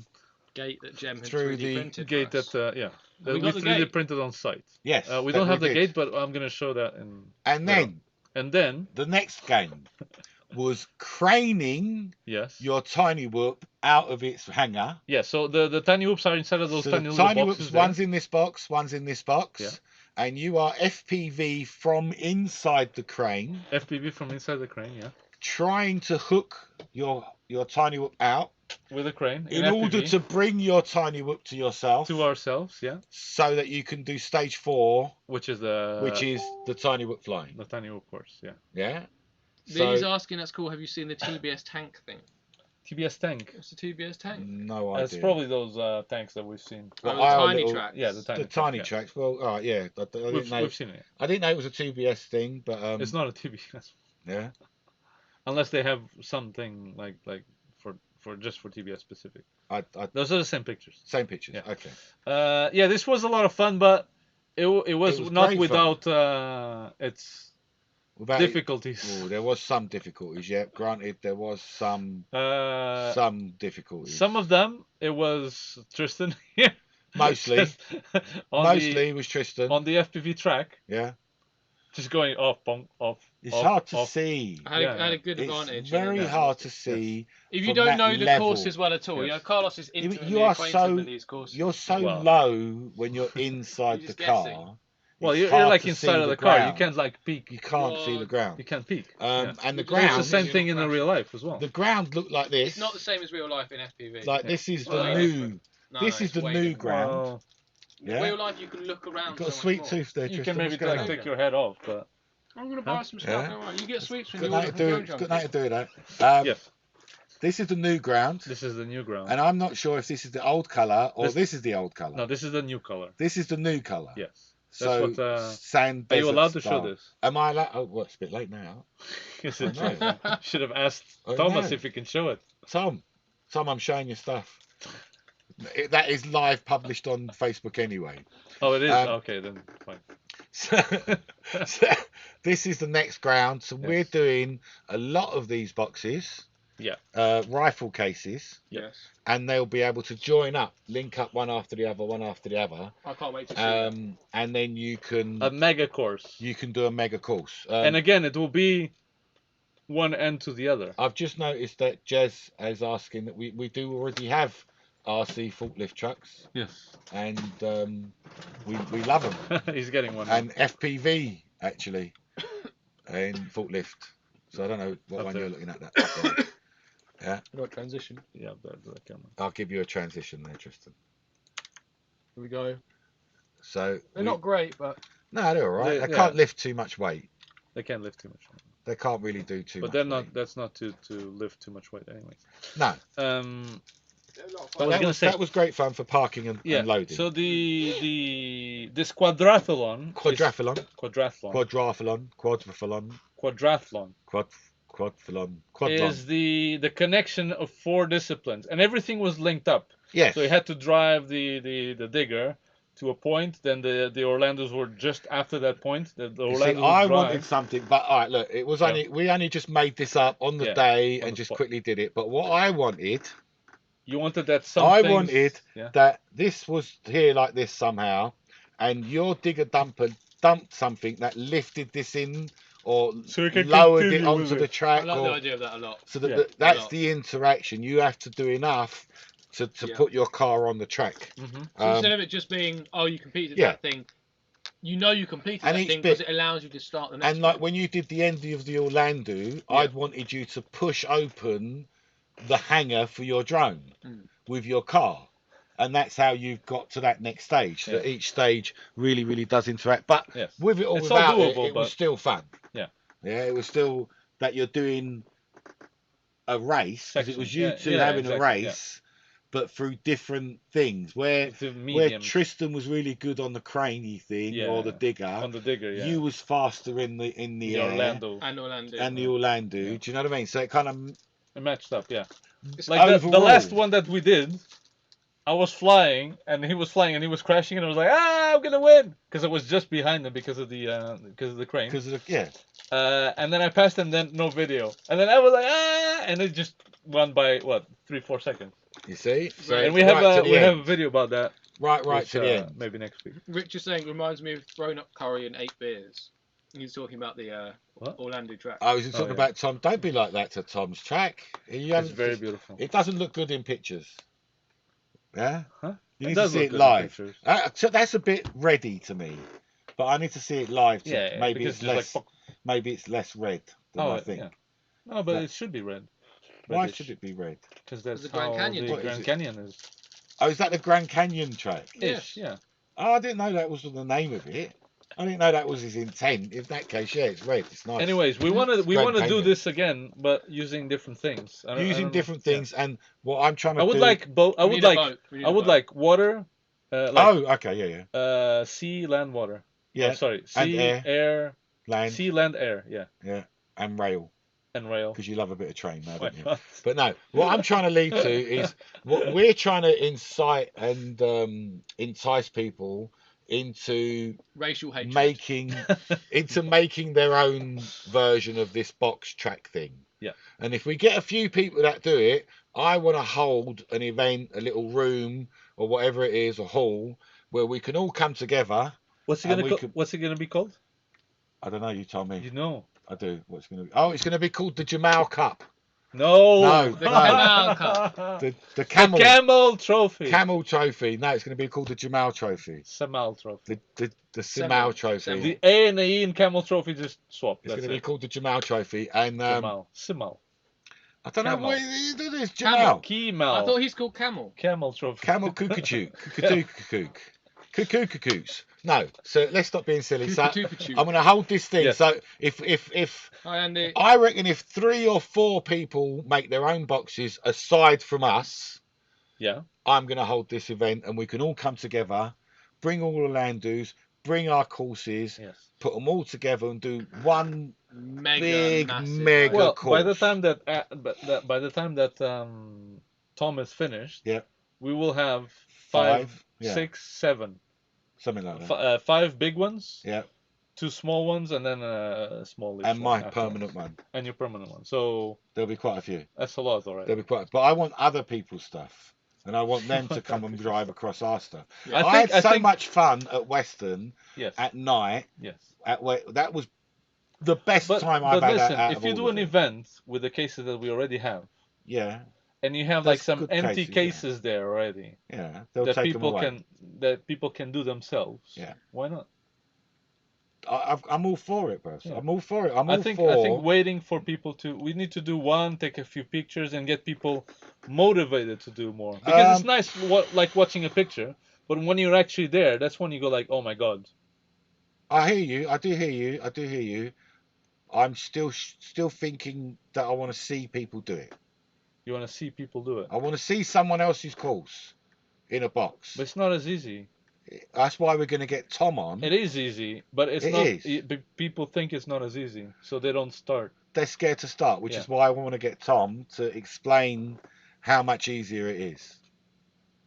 gate that Jem had through 3D the printed. Gate that we 3D printed on site. Yes. We don't have the gate, but I'm gonna show that in. And then the next game was craning your tiny whoop out of its hangar. Yeah, so the tiny whoops are inside of those tiny little boxes. Whoops, one's in this box, one's in this box. Yeah. And you are FPV from inside the crane. FPV from inside the crane, yeah. Trying to hook your tiny whoop out. With a crane. In order to bring your tiny whoop to yourself. To ourselves, yeah. So that you can do stage 4. Which is the tiny whoop flying. The tiny whoop course, yeah. Yeah. He's asking at school, have you seen the TBS tank thing? TBS tank. What's the TBS tank? No idea. It's probably those tanks that we've seen. The tiny tracks. Yeah, the tiny tracks. Well, all right, yeah. We've seen it. I didn't know it was a TBS thing, but it's not a TBS. Yeah. Unless they have something like for TBS specific. Those are the same pictures. Same pictures. Yeah. Okay. Yeah, this was a lot of fun, but it was not without its difficulties. Oh, there was some difficulties. Yeah, granted, there was some difficulties. Some of them, it was Tristan. Mostly it was Tristan on the FPV track. Yeah. Just going off, bonk, off. It's hard to see. I had a good advantage. It's very hard to see. If you don't know the courses well at all, you know, Carlos is intimately acquainted with these courses. You're so low when you're inside the car. Well, you're like inside of the car. You can't like peek. You can't see the ground. You can't peek. And the ground. It's the same thing in the real life as well. The ground looked like this. It's not the same as real life in FPV. Like this is the new. This is the new ground. In real life, you can look around. You've got a sweet tooth there. You can maybe take your head off, but. I'm gonna buy some stuff. Right. You get sweets when you order from Drone Junkie. Good night to do that. Yes. This is the new ground. This is the new ground. And I'm not sure if this is the old colour or this is the old colour. No, this is the new colour. This is the new colour. Yes. So sand. Are you allowed to show this? Am I allowed? Oh, well, it's a bit late now. Yes, it should have asked Thomas if he can show it. Tom, I'm showing you stuff. That is live published on Facebook anyway. Oh, it is? Okay, then fine. So this is the next ground. So we're doing a lot of these boxes. Yeah. Rifle cases. Yes. And they'll be able to join up, link up one after the other, I can't wait to see that. And then you can... A mega course. You can do a mega course. And again, it will be one end to the other. I've just noticed that Jez is asking that we do already have RC forklift trucks. Yes. And we love them. He's getting one. And FPV, actually, in forklift. So I don't know what one you're looking at. That. Yeah. What transition? Yeah, the camera. I'll give you a transition there, Tristan. Here we go. So they're not great, but no, they're all right. They can't lift too much weight. They can't lift too much weight. They can't really do too much. But they're not. Weight. That's not to lift too much weight, anyways. No. But that was great fun for parking and loading. So this Quadrathlon. Is the connection of 4 disciplines, and everything was linked up. Yes. So you had to drive the digger to a point. Then the Orlandos were just after that point. I wanted something, but all right, look, it was we only just made this up on the day and just quickly did it. But what I wanted. You wanted that that this was here like this somehow, and your digger dumper dumped something that lifted this in or lowered it onto the track. I like the idea of that a lot. So that's the interaction. You have to do enough to put your car on the track. Mm-hmm. So instead of it just being, you completed that thing, you completed that thing because it allows you to start the next one. And like when you did the end of the Orlando, I'd wanted you to push open the hangar for your drone with your car, and that's how you've got to that next stage. So each stage really does interact, but with it or without it was still fun. It was still that you're doing a race, because it was you Section. two Yeah, having exactly, a race, but through different things. Where It's a where medium. Tristan was really good on the craney thing or the digger, On the digger, yeah. you was faster in the The air Orlando. And the Orlando. Yeah. Do you know what I mean? So it kind of It matched up, yeah. It's Like the overall. last one that we did, I was flying and he was flying and he was crashing and I was like, I'm gonna win, because I was just behind him because of the crane. because of the And then I passed him, then no video, and then I was like, and it just went by what 3-4 seconds. You see, so And we have right a video about that. Right Which, to the end. maybe next week. Rich is saying reminds me of throwing up curry and 8 beers. He's talking about the Orlando track. I was talking about Tom. Don't be like that to Tom's track. It's very beautiful. It doesn't look good in pictures. Yeah. Huh? You need to see it live. So that's a bit ready to me, but I need to see it live. Maybe it's less. Maybe it's less red than I think. Yeah. No, but it should be red. Why should it be red? Because that's the Grand Canyon. The Grand Canyon is. Oh, is that the Grand Canyon track? Ish, yeah. Oh, I didn't know that was the name of it. I didn't know that was his intent. In that case, yeah, it's red. It's nice. Anyways, we want to do this again, but using different things. Using different things, and what I'm trying to do. I would like both. I would like water. okay, yeah. Sea, land, water. Yeah. Oh, sorry. Sea, air, land. Sea, land, air. Yeah. Yeah, and rail. And rail. Because you love a bit of train, now, don't you? But no, what I'm trying to lead to is what we're trying to incite and entice people into racial hatred, making their own version of this box track thing. Yeah. And if we get a few people that do it, I want to hold an event, a little room or whatever it is, a hall where we can all come together. What's it gonna be called? I don't know. You told me. You know. I do. What's going to be? Oh, it's going to be called the Jamal Cup. No. The Jamal Cup. The camel. The camel trophy. Camel trophy. No, it's going to be called the Jamal trophy. Samal trophy. The Samal trophy. The A and the E in camel trophy just swap. It's going to be called the Jamal trophy and Samal. I don't know what it is. Jamal. Camel. I thought he's called Camel. Camel trophy. Camel cuckooos. No, so let's stop being silly. So I'm going to hold this thing. Yes. So if I reckon if 3 or 4 people make their own boxes aside from us, I'm going to hold this event and we can all come together, bring all the Orlandos, bring our courses, put them all together and do one mega course. By the time that Tom is finished, we will have 5, 6, 7. Something like that. 5 big ones. 2 small ones, and then a smallish. And my permanent one. And your permanent one. So there'll be quite a few. That's a lot, alright. There'll be quite. But I want other people's stuff, and I want them to come and drive across our stuff. I had so much fun at Western. At night. That was the best time I've had. Listen, if you do an event with the cases that we already have. And you have like some empty cases there already. They'll take them away. That people can do themselves. Why not? I'm all for it, bro. I'm all for it. I think waiting for people to. We need to do one, take a few pictures, and get people motivated to do more. Because it's nice, like watching a picture, but when you're actually there, that's when you go like, oh my god. I hear you. I do hear you. I'm still thinking that I want to see people do it. You want to see people do it? I want to see someone else's course in a box. But it's not as easy. That's why we're going to get Tom on. It is easy, but it's not. People think it's not as easy, so they don't start. They're scared to start, which is why I want to get Tom to explain how much easier it is.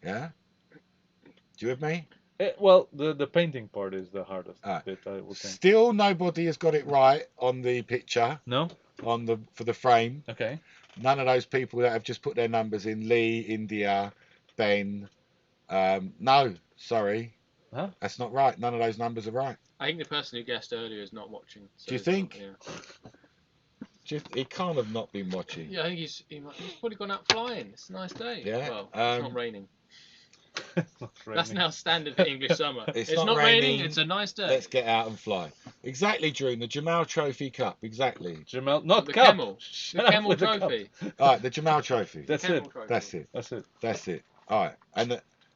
Yeah? Do you with me? Well, the painting part is the hardest bit, I would think. Still, nobody has got it right on the picture. No? For the frame. Okay. None of those people that have just put their numbers in, Lee, India, Ben. No, sorry. Huh? That's not right. None of those numbers are right. I think the person who guessed earlier is not watching. So do you think? He can't have not been watching. Yeah, I think he's probably gone out flying. It's a nice day. Yeah. Well, it's not raining. Not raining. That's now standard for English summer. It's not raining. It's a nice day. Let's get out and fly. Exactly, Drew. The Jamal Trophy Cup. Exactly. Jamal, not the cup. Camel. The Camel Trophy. All right, the Jamal Trophy. That's it. That's it. All right,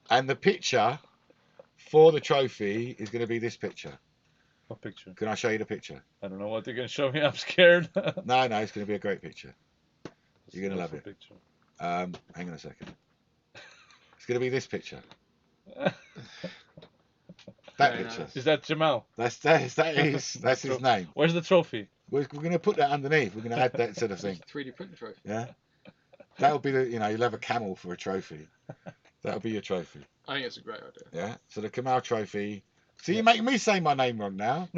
and the picture for the trophy is going to be this picture. What picture? Can I show you the picture? I don't know what you're going to show me. I'm scared. No, it's going to be a great picture. You're going to love it. Hang on a second. It's going to be this picture. That picture. Is that Jamal? That's his name. Where's the trophy? We're going to put that underneath. We're going to add that sort of thing. 3D print the trophy. Yeah. That'll be the, you'll have a camel for a trophy. That'll be your trophy. I think it's a great idea. Yeah. So the Kamal trophy. So you're making me say my name wrong now.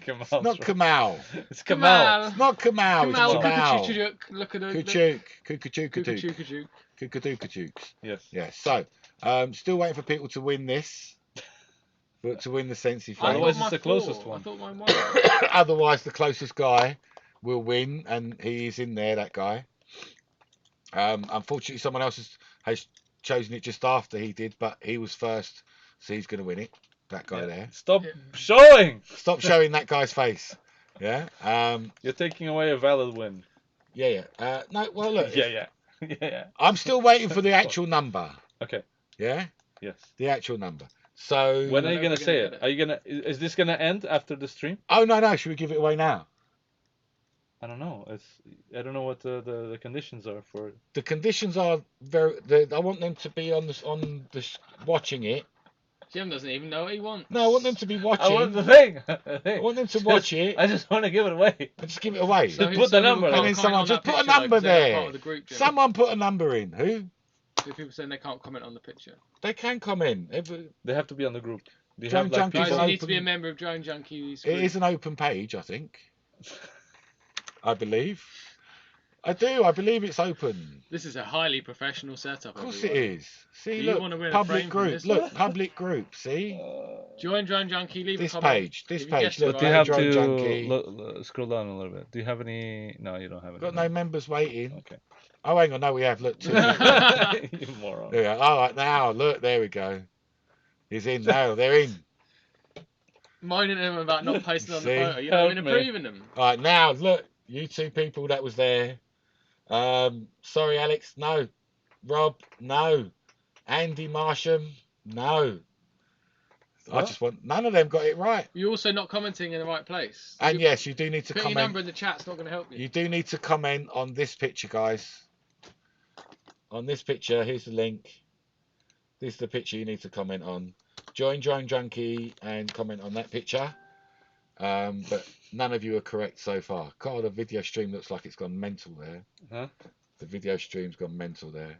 Kamal It's not Kamal. It's Kamal. It's not Kamal. It's Kamal. Look at Kuchuk. Kukachukachuk. Yes. Yeah. So, still waiting for people to win this. But to win the Sensi frame. Otherwise, it's the closest one. I thought mine was. Otherwise, the closest guy will win, and he's in there, that guy. Unfortunately, someone else has chosen it just after he did, but he was first, so he's going to win it. That guy there. Stop showing! Stop showing that guy's face. Yeah. You're taking away a valid win. Yeah. No, well, look. Yeah. I'm still waiting for the actual number. Okay. Yeah? Yes. The actual number. So when are you gonna say it? Are you gonna? Is this gonna end after the stream? Oh no! Should we give it away now? I don't know. I don't know what the conditions are for it. The conditions are I want them to be on the watching it. Jim doesn't even know what he wants. No, I want them to be watching. I want the thing. I want them to watch it. I just want to give it away. Just give it away. So put the number. And then someone just put a number there. Someone put a number in. Who? The people saying they can't comment on the picture. They can comment. They have to be on the group. Drone Junkie. Guys, you need to be a member of Drone Junkies. It is an open page, I think. I believe. I do. I believe it's open. This is a highly professional setup. Of course it is. See, do look, public group. Look, public group. See. Join Drone Junkie. Leave this a comment. page. This page. Look, do you have to scroll down a little bit? Do you have any? No, you don't have any. Got no members waiting. Okay. Oh, hang on. No, we have. Look. 2 You moron. There we go. All right, now look. There we go. He's in now. They're in. Moaning at him about not posting on the photo. You're not even approving them. All right, now look. You two people that was there. Sorry, Alex. No. Rob. No. Andy Marsham. No. What? I just want. None of them got it right. You're also not commenting in the right place. And yes, you do need to comment. Putting your number in the chat's not going to help you. You do need to comment on this picture, guys. On this picture, here's the link. This is the picture you need to comment on. Join Drone Junkie and comment on that picture. But none of you are correct so far. God, the video stream looks like it's gone mental there. Huh? The video stream's gone mental there.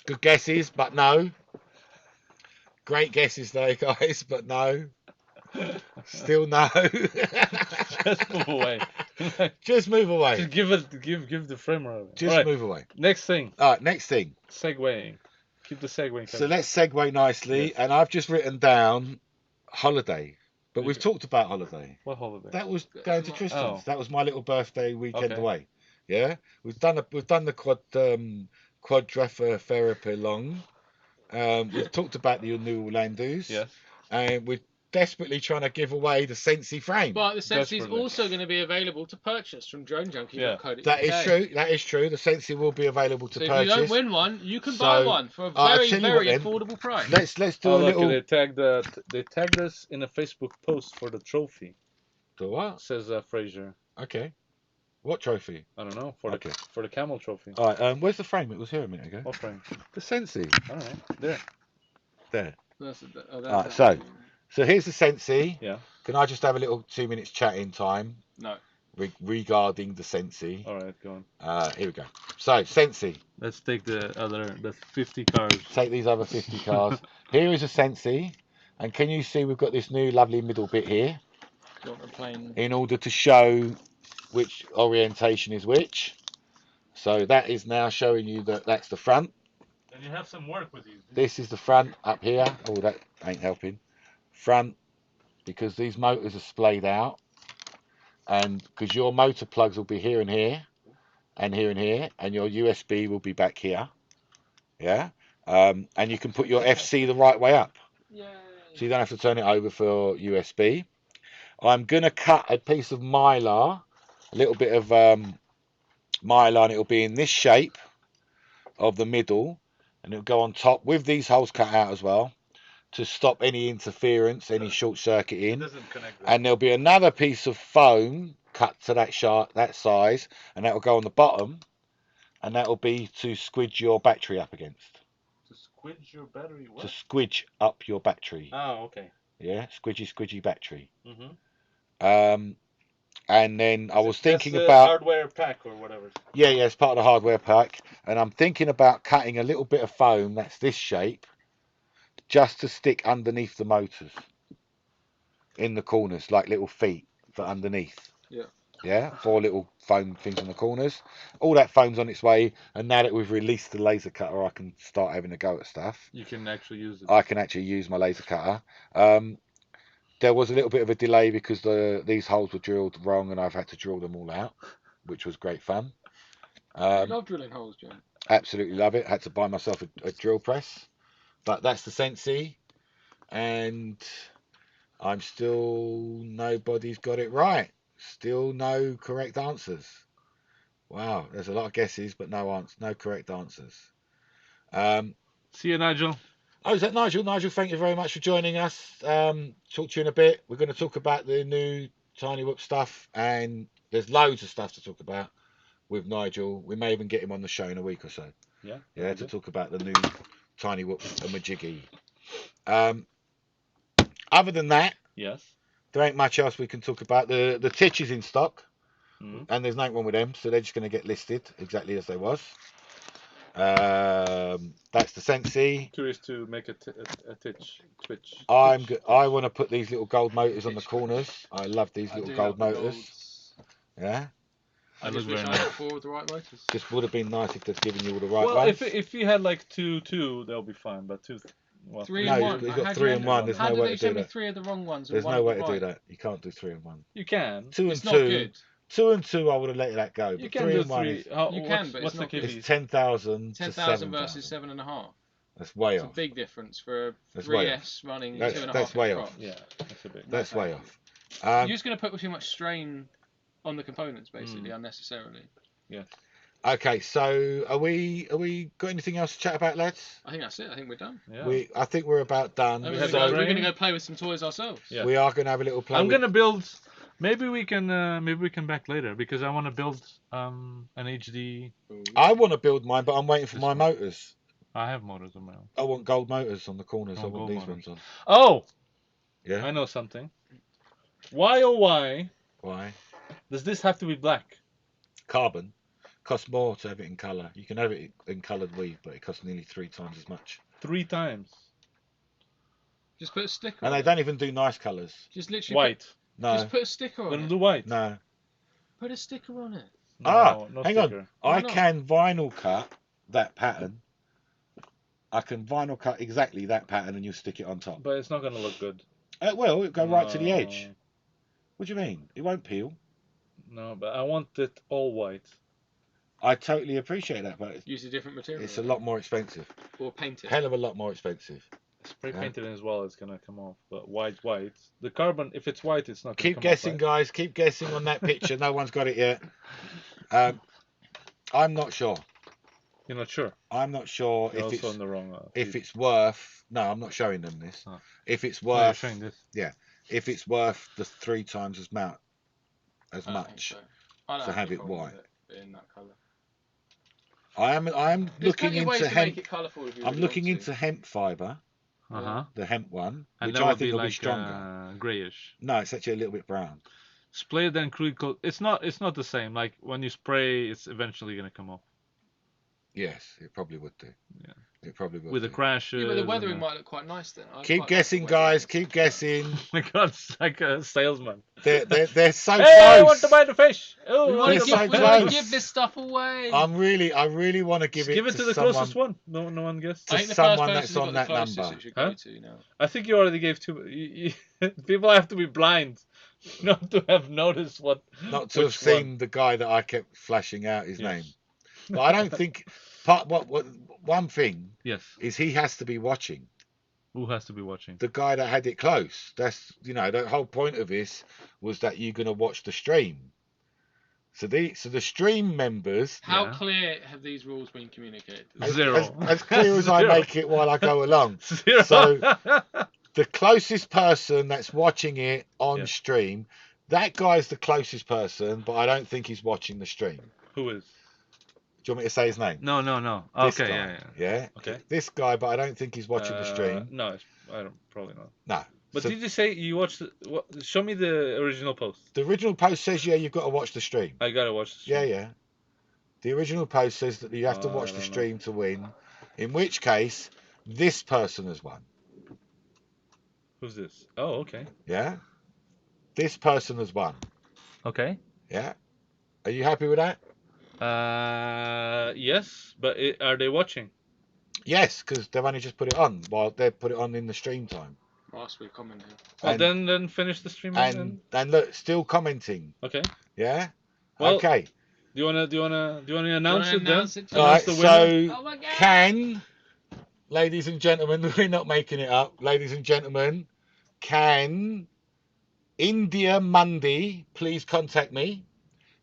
Good guesses, but no. Great guesses though, guys, but no. Still no. Just move away. Just move away. Just give the frame away. Just move away. Next thing. All right, next thing. Segueing. Keep the segueing. So let's segue nicely, and I've just written down holiday. But we've talked about holiday. What holiday? That was going to Tristan's. Oh. That was my little birthday weekend away. Yeah, we've done the Quadrathlon long. We've talked about the new Orlando's. Yes. And we're desperately trying to give away the Sensi frame. But the Sensi is also going to be available to purchase from DroneJunkie.co.uk. That is true. That is true. The Sensi will be available to purchase. If you don't win one, you can buy one for a very affordable price. Let's do a little. They tagged us in a Facebook post for the trophy. The what? Says Fraser. Okay. What trophy? I don't know. For the camel trophy. All right. Where's the frame? It was here a minute ago. What frame? The Sensi. All right. There. All right. So here's the Sensi. Yeah. Can I just have a little 2 minutes chatting time? No. Regarding the Sensi. All right, go on. Here we go. So Sensi. Let's take the 50 cars. Take these other 50 cars. Here is a Sensi, and can you see we've got this new lovely middle bit here? In order to show which orientation is which. So that is now showing you that that's the front. And you have some work with these. This is the front up here. Oh, that ain't helping. Front, because these motors are splayed out, and because your motor plugs will be here and here, and here and here, and your USB will be back here. Yeah. And you can put your FC the right way up. Yay. So you don't have to turn it over for USB. I'm going to cut a piece of mylar, a little bit of mylar, and it'll be in this shape of the middle, and it'll go on top with these holes cut out as well to stop any interference, any short circuiting. And there'll be another piece of foam cut to that size, and that will go on the bottom, and that will be to squidge your battery up against. To squidge your battery? What? To squidge up your battery. Oh, okay. Yeah, squidgy battery. Mm-hmm. And then I was thinking that's about hardware pack or whatever. Yeah, it's part of the hardware pack, and I'm thinking about cutting a little bit of foam that's this shape, just to stick underneath the motors, in the corners, like little feet for underneath. Yeah. Yeah, 4 little foam things in the corners. All that foam's on its way, and now that we've released the laser cutter, I can start having a go at stuff. You can actually use it. I can actually use my laser cutter. There was a little bit of a delay because these holes were drilled wrong, and I've had to drill them all out, which was great fun. I love drilling holes, Jim. Absolutely love it. Had to buy myself a drill press, but that's the Sensi, and I'm still nobody's got it right. Still no correct answers. Wow, there's a lot of guesses, but no correct answers. See you, Nigel. Oh, is that Nigel? Nigel, thank you very much for joining us. Talk to you in a bit. We're going to talk about the new Tiny Whoop stuff, and there's loads of stuff to talk about with Nigel. We may even get him on the show in a week or so. Yeah, to talk about the new Tiny Whoop and Majiggy. Other than that, yes, there ain't much else we can talk about. The Titch is in stock, and there's nothing wrong with them, so they're just going to get listed exactly as they was. That's the Sensi. Curious to make a Twitch. I want to put these little gold motors on the corners. I love these little gold motors. Yeah. I just wish I had 4 of the right motors. Just would have been nice if they'd given you all the right well, ones. if you had like two, that'll be fine. But 2, well, 3 and 1. You've got 3 and 1. There's no way to do that. How did they send me 3 of the wrong ones? There's no way to do that. You can't do 3 and 1. You can. 2 and it's 2. Not good. 2 and 2, I would have let that go. You But can 3 do and 1 3. is, You can, but what's it's not the good. it's 10,000 to 10,000 versus 7,000. 7.5. That's way It's off. a big difference for a That's way 3S running That's- 2.5. that's way off. Yeah, that's a bit. That's way off. You're just going to put too much strain on the components, basically, unnecessarily. Yeah. Okay, so are we got anything else to chat about, lads? I think that's it. I think we're done. Yeah. I think we're about done. We're going to go play with some toys ourselves. Yeah. We are going to have a little play. I'm going to build. Maybe we can back later because I want to build an HD. I want to build mine, but I'm waiting for my motors. I have motors on my own. I want gold motors on the corners. Oh, I want these motors. ones on. Oh, Yeah. I know something. Why oh why Why? does this have to be black? Carbon costs more to have it in colour. You can have it in coloured weave, but it costs nearly 3 times as much. 3 times. Just put a sticker And on they it. don't even do nice colours. Just literally White. No. Just put a sticker on Gonna it. do white. No. Put a sticker on it. No, no hang sticker. on. Why I not? can vinyl cut that pattern. I can vinyl cut exactly that pattern and you stick it on top. But it's not gonna look good. Well, it'll go right to the edge. No. What do you mean? It won't peel. No, but I want it all white. I totally appreciate that, but Use a different material. it's a lot more expensive. Or paint it. Hell of a lot more expensive. Spray painted as well, it's gonna come off. But white. The carbon, if it's white, it's not gonna Keep come guessing, off, guys. Keep guessing on that picture. No one's got it yet. I'm not sure. You're not sure. I'm not sure You're if also it's on the wrong. if it's worth. No, I'm not showing them this. Oh. If it's No, you're worth, showing this. if it's worth the 3 times as much, I don't think so. I don't to have have any it problem white. with it in that colour. I am There's looking plenty of ways into to make hemp. it colourful if you I'm really looking want to. into hemp fibre, the hemp one, And which that I would think will like, be stronger. grayish. No, it's actually a little bit brown. Spray then crude coat. It's not the same. Like when you spray, it's eventually gonna come off. Yes, it probably would do. Yeah. It probably would. With the do. crashes. Yeah, but the and weathering might look quite nice then. Keep guessing, guys. Keep guessing. Oh my God, it's like a salesman. They're so Hey, close. I want to buy the fish. Oh, We want They're so to close. give this stuff away. I really want to give give it it to the someone. closest one. No one guessed. to I think the someone first that's person on who that got the closest number. it should Huh? go to now. I think you already gave two. People have to be blind not to have noticed what. Not to have which seen one. the guy that I kept flashing out his Yes. name. But I don't think one thing Yes. is he has to be watching. Who has to be watching? The guy that had it close. That's the whole point of this was that you're gonna watch the stream. So the stream members. How Yeah. clear have these rules been communicated? Zero. As clear as I Zero. make it while I go along. Zero. So the closest person that's watching it on Yes. stream That guy's the closest person, but I don't think he's watching the stream. Who is? Do you want me to say his name? No. This Okay, guy. yeah. Okay. This guy, but I don't think he's watching the stream. No, I don't. Probably not. No. But So did you say you watched? Show me the original post. the original post says, yeah, you've got to watch the stream. I gotta watch the stream. Yeah. The original post says that you have to watch the stream to win. In which case, this person has won. Who's this? Oh, okay. Yeah. This person has won. Okay. Yeah. Are you happy with that? Yes, but are they watching? Yes, because they've only just put it on while they put it on in the stream time. Whilst we're commenting. Well, then finish the stream and look, still commenting. Okay. Yeah. Well, okay. Do you wanna announce it then? All right. The So ladies and gentlemen, we're not making it up. Ladies and gentlemen, can India Monday please contact me?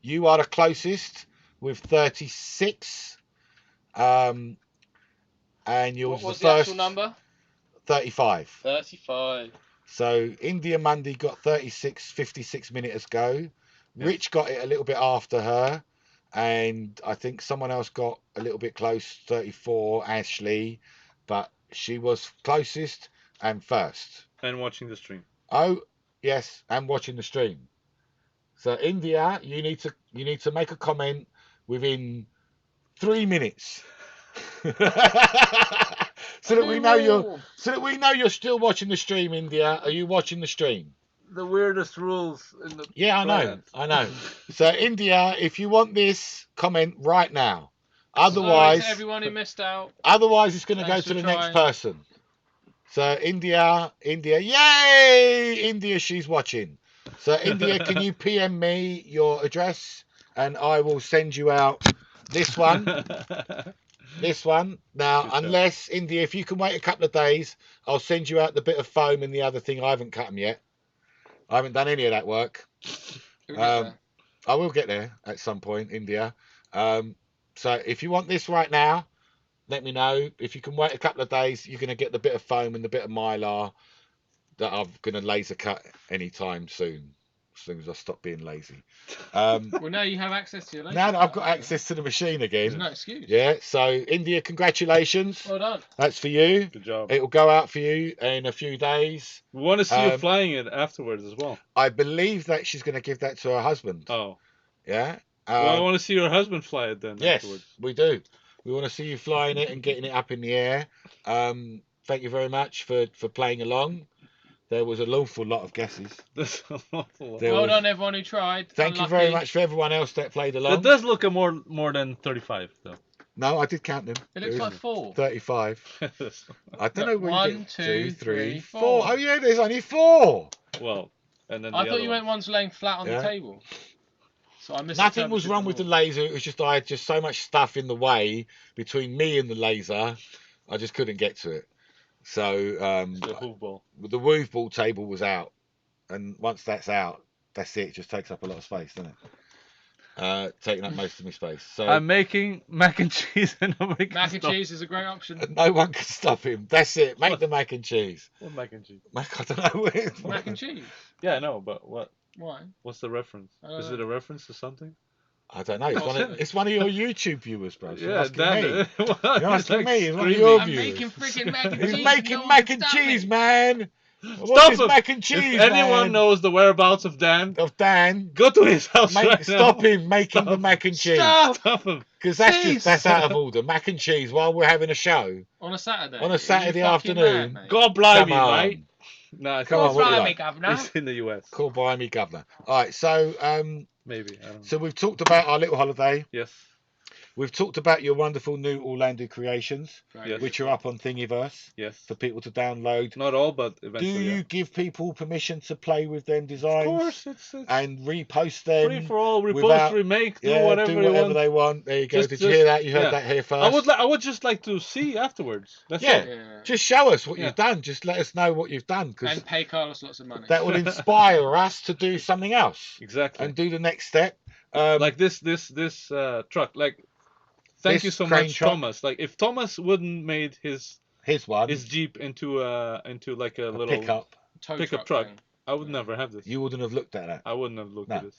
You are the closest with 36. And yours what was the the first actual number? 35. 35. So India Monday got 36, 56 minutes ago. Yeah. Rich got it a little bit after her. And I think someone else got a little bit close, 34, Ashley. But she was closest and first. And watching the stream. Oh, yes, and watching the stream. So India, you need to make a comment within 3 minutes. so that we know you're still watching the stream, India. Are you watching the stream? The weirdest rules in the Yeah, I know. So India, if you want this, comment right now. Otherwise, everyone who missed out. Otherwise, it's going to go to the next person. So India, yay! India, she's watching. So India, can you PM me your address and I will send you out this one. This one. Now, unless, India, if you can wait a couple of days, I'll send you out the bit of foam and the other thing. I haven't cut them yet. I haven't done any of that work. I will get there at some point, India. So if you want this right now, let me know. If you can wait a couple of days, you're going to get the bit of foam and the bit of mylar that I'm going to laser cut anytime soon. As soon as I stop being lazy. Well, now you have access to your laser. Now that I've got access to the machine again. There's no excuse. Yeah, so India, congratulations. Well done. That's for you. Good job. It will go out for you in a few days. We want to see you flying it afterwards as well. I believe that she's going to give that to her husband. Oh. Yeah. Well, I want to see your husband fly it then. Yes, afterwards. we do. We want to see you flying it and getting it up in the air. Thank you very much for playing along. There was an awful lot of guesses. Well done, everyone who tried. Thank you very much for everyone else that played along. It does look more than 35, though. No, I did count them. It looks like 4. 35. I don't know where 1, 2, 3, 4. Oh yeah, there's only 4. Well, and then I thought you meant one's laying flat on the table. So I missed. Nothing was wrong with the laser. It was just I had just so much stuff in the way between me and the laser. I just couldn't get to it. So the woof ball table was out, and once that's out, that's it. It just takes up a lot of space, doesn't it? Taking up most of my space. So I'm making mac and cheese, and mac and cheese is a great option. No one can stop him. That's it. Make the mac and cheese. What mac and cheese? I don't know. Mac and cheese. Yeah, I know, but what? Why? What's the reference? Is it a reference to something? I don't know. It's one of your YouTube viewers, bro. So yeah, Dan. You're asking me. It's one of I'm your viewers. making freaking mac and cheese. He's making mac and cheese, man. Stop him. Mac and cheese, if anyone knows the whereabouts of Dan, go to his house right now. Stop him making the mac and cheese. Stop him. Because that's out of order. Mac and cheese while we're having a show. On a Saturday. On a Saturday afternoon. Mad, God blimey, mate. No, come on, governor. He's in the US. Call by me, governor. All right, so maybe. I don't know. So we've talked about our little holiday. Yes. We've talked about your wonderful new Orlando creations, yes. which are up on Thingiverse. Yes. For people to download. Not all, but eventually. Do you give people permission to play with them designs? Of course, it's and repost them. Free for all, repost, remake, do whatever they want. There you go. Did you hear that? You heard that here first. I would just like to see afterwards. That's all. Just show us what you've done. Just let us know what you've done. And pay Carlos lots of money. That will inspire us to do something else. Exactly. And do the next step. Like this truck. Like, thank you so much, truck. Thomas. Like, if Thomas wouldn't made his Jeep into like a little pickup truck, I would never have this. You wouldn't have looked at that. I wouldn't have looked at this.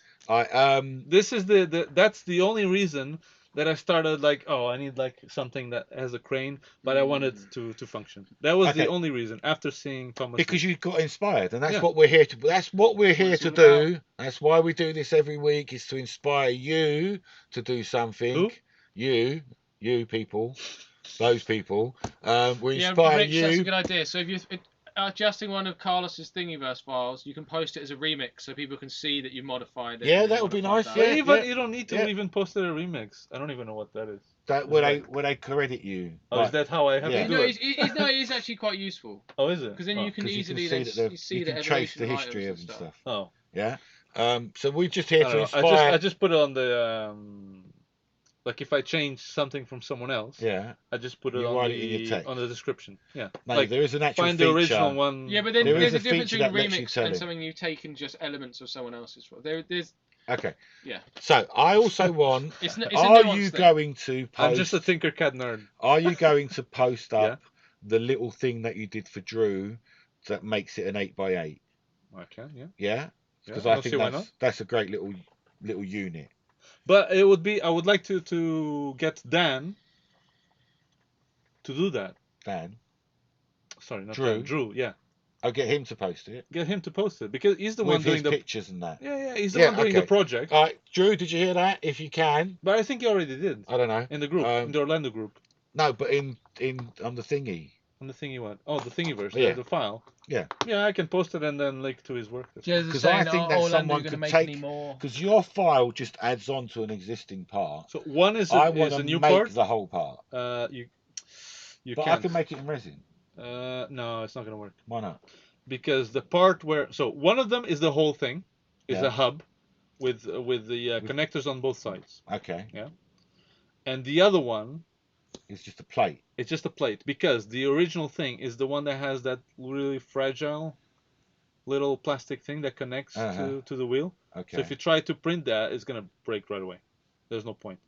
This is that's the only reason that I started like, oh, I need like something that has a crane, but I want it to function. That was the only reason after seeing Thomas. Because you got inspired, and that's what we're here to. That's what we're here to do. That's why we do this every week, is to inspire you to do something. Who? You people, those people. We inspire Rich, you. That's a good idea. So if you're adjusting one of Carlos's Thingiverse files, you can post it as a remix so people can see that you've modified it. Yeah, that would be nice. Yeah, you don't need to even post it a remix. I don't even know what that is. That would I credit you? Oh, like, is that how I have to do it? It's actually quite useful. Oh, is it? Because then you can easily you can trace the history of stuff. Oh, yeah. So we're just here to inspire. I just put it on the like if I change something from someone else. Yeah. I just put it on the description. Yeah. No, like, there is an actual find feature. the original one. Yeah, but then there's a difference between remix and something you've taken just elements of someone else's. There's. Okay. Yeah. So I also want. It's are you going to post? I'm just a Tinkercad nerd. Are you going to post up the little thing that you did for Drew that makes it an 8x8? Okay. Yeah. Yeah. Because I think that's a great little unit. But it would be. I would like to get Dan to do that. Dan. Sorry, not Drew. Dan. Drew. Yeah. I'll get him to post it. Get him to post it because he's the one doing the pictures and that. Yeah, he's the one doing the project. All right, Drew, did you hear that? If you can. But I think he already did. I don't know. In the group, in the Orlando group. No, but on the thingy. On the thingy what? Oh, the Thingiverse. Yeah. The file. Yeah. Yeah, I can post it and then link to his work. Because I think that someone could take. Because your file just adds on to an existing part. So one is I want to make part. The whole part. You but can't. I can make it in resin. No, it's not gonna work. Why not? Because the part where one of them is the whole thing, is a hub, with the connectors on both sides. Okay. Yeah. And the other one. It's just a plate. It's just a plate because the original thing is the one that has that really fragile little plastic thing that connects to the wheel. Okay. So if you try to print that, it's gonna break right away. There's no point.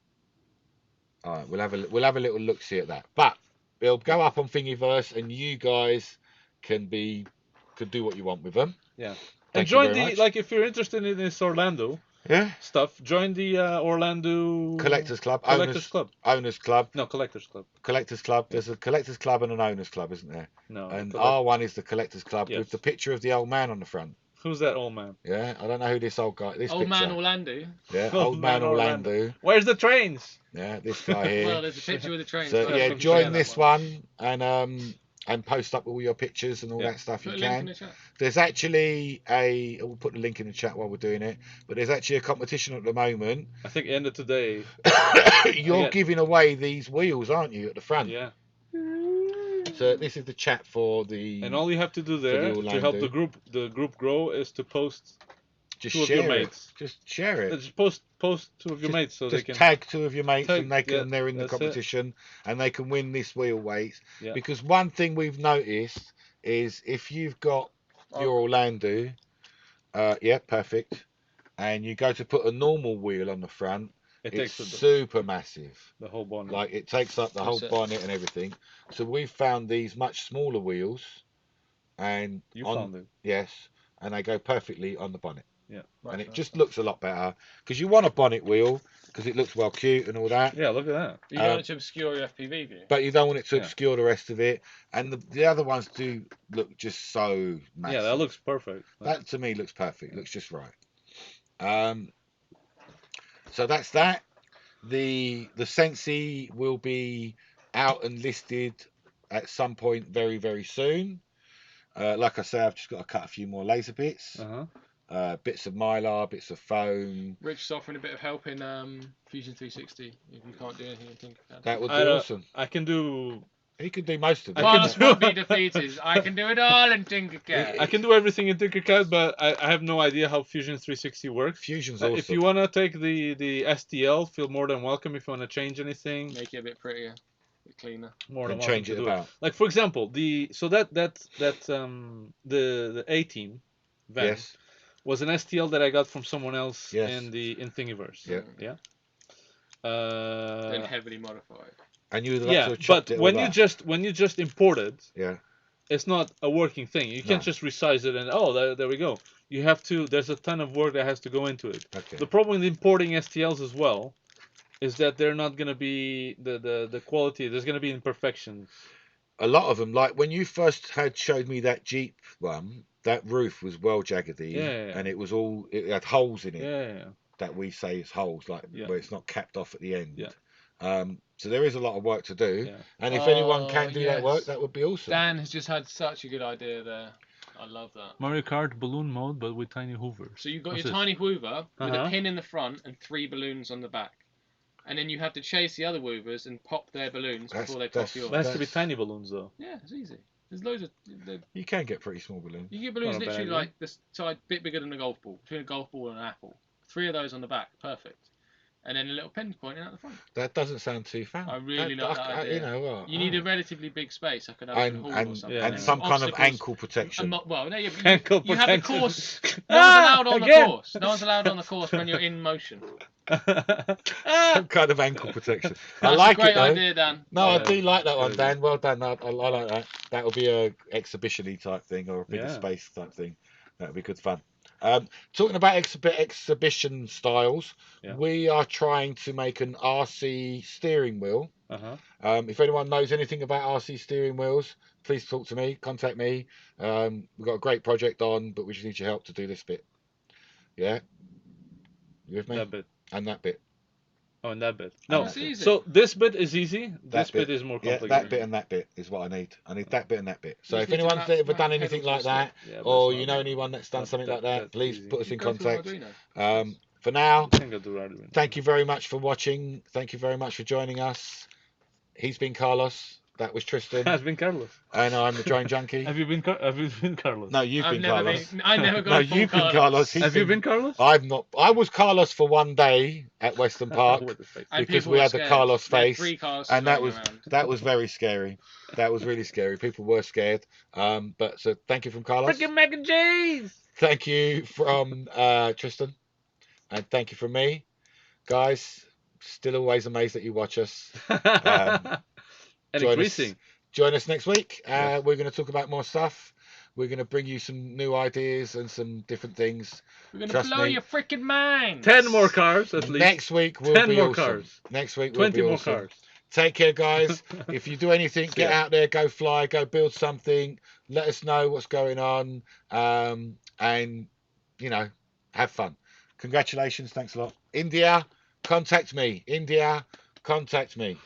All right, we'll have a little look see at that. But it'll go up on Thingiverse, and you guys could do what you want with them. Yeah. And join if you're interested in this Orlando. Yeah. Stuff. Join the Orlando Collectors Club. Owners Club. Owners Club. No, Collectors Club. Collectors Club. There's a Collectors Club and an Owners Club, isn't there? No. And our one is the Collectors Club with the picture of the old man on the front. Who's that old man? Yeah, I don't know who this old guy. This old man Orlando. Yeah, old man Orlando. Where's the trains? Yeah, this guy here. Well, there's a picture with the trains. So yeah, join this one and post up all your pictures and all that stuff you can. There's actually we'll put the link in the chat while we're doing it, but there's actually a competition at the moment. I think end of today. You're giving away these wheels, aren't you, at the front? Yeah. So this is the chat for the. And all you have to do there to help the group grow is to post. Just share it. Just share it. Just post two of your mates so they can tag two of your mates and they're in the competition and they can win this wheel weight. Yeah. Because one thing we've noticed is if you've got your Orlando, perfect, and you go to put a normal wheel on the front, it's super massive. The whole bonnet. Like it takes up the whole bonnet and everything. So we've found these much smaller wheels, and found them. Yes, and they go perfectly on the bonnet. Yeah. And it just looks a lot better because you want a bonnet wheel because it looks well cute and all that. Yeah, look at that. You don't want it to obscure your FPV view. But you don't want it to obscure the rest of it. And the other ones do look just so massive. Yeah, that looks perfect. That to me looks perfect. Looks just right. So that's that. The Sensi will be out and listed at some point very, very soon. Like I say, I've just got to cut a few more laser bits. Bits of mylar, bits of foam. Rich is offering a bit of help in Fusion 360 if you can't do anything in Tinkercad. That would be awesome. I can do. He can do most of it. Boss will be defeated. I can do it all in Tinkercad. I can do everything in Tinkercad, but I have no idea how Fusion 360 works. Fusion's awesome. If you want to take the STL, feel more than welcome. If you want to change anything, make it a bit prettier, a bit cleaner. More than change it about. Like for example, the A-Team van. Yes. Was an STL that I got from someone else in Thingiverse. Yeah. Then heavily modified. And you but when you just imported, it's not a working thing. You can't just resize it and there we go. You have to. There's a ton of work that has to go into it. Okay. The problem with importing STLs as well is that they're not going to be the quality. There's going to be imperfections. A lot of them, like when you first showed me that Jeep one, that roof was well jaggedy, and it had holes in it. That we say is holes, like where it's not capped off at the end. So there is a lot of work to do, and if anyone can do that work, that would be awesome. Dan has just had such a good idea there. I love that. Mario Kart balloon mode, but with tiny hoovers. So you've got your tiny hoover with a pin in the front and 3 balloons on the back. And then you have to chase the other woovers and pop their balloons before they pop yours. It has to be tiny balloons, though. Yeah, it's easy. There's loads of... You can get pretty small balloons. You get balloons literally like this side, bit bigger than a golf ball. Between a golf ball and an apple. 3 of those on the back. Perfect. And then a little pin pointing out the front. That doesn't sound too fun. I really like that idea. You know what? You need a relatively big space. I could have a hall or something. And some kind of ankle protection. Well, no, you have a course. No one's allowed on the course. No one's allowed on the course when you're in motion. Some kind of ankle protection. That's I like a great it though. idea, Dan. No, I do like that one, Dan. Well done. I like that. That'll be a exhibition-y type thing or a bigger space type thing. That'll be good fun. Talking about exhibition styles, we are trying to make an RC steering wheel. If anyone knows anything about RC steering wheels, please talk to me, contact me. We've got a great project on, but we just need your help to do this bit. Yeah? You with me? That bit. And that bit. Oh, and that bit. No, it's easy. So this bit is easy. This bit is more complicated. Yeah, that bit and that bit is what I need. I need that bit and that bit. So if anyone's ever done anything like that, or you know anyone that's done something like that, please put us in contact. For now, thank you very much for watching. Thank you very much for joining us. He's been Carlos. That was Tristan. Has been Carlos. And I'm the Drone Junkie. Have you been Carlos? No, you've been Carlos. I never got No, you've been Carlos. Have you been Carlos? I've not. I was Carlos for one day at Western Park because we had the Carlos face, and that was very scary. That was really scary. People were scared. But so thank you from Carlos. Freaking mac and cheese. Thank you from Tristan, and thank you from me, guys. Still always amazed that you watch us. And increasing. Join us next week. We're going to talk about more stuff. We're going to bring you some new ideas and some different things. We're going to blow your freaking mind. 10 more cars at least. Next week will 10 be more awesome. cars. Next week will 20 be more awesome. cars. Take care, guys. If you do anything, get out there, go fly, go build something. Let us know what's going on. And, you know, have fun. Congratulations. Thanks a lot. India, contact me. India, contact me.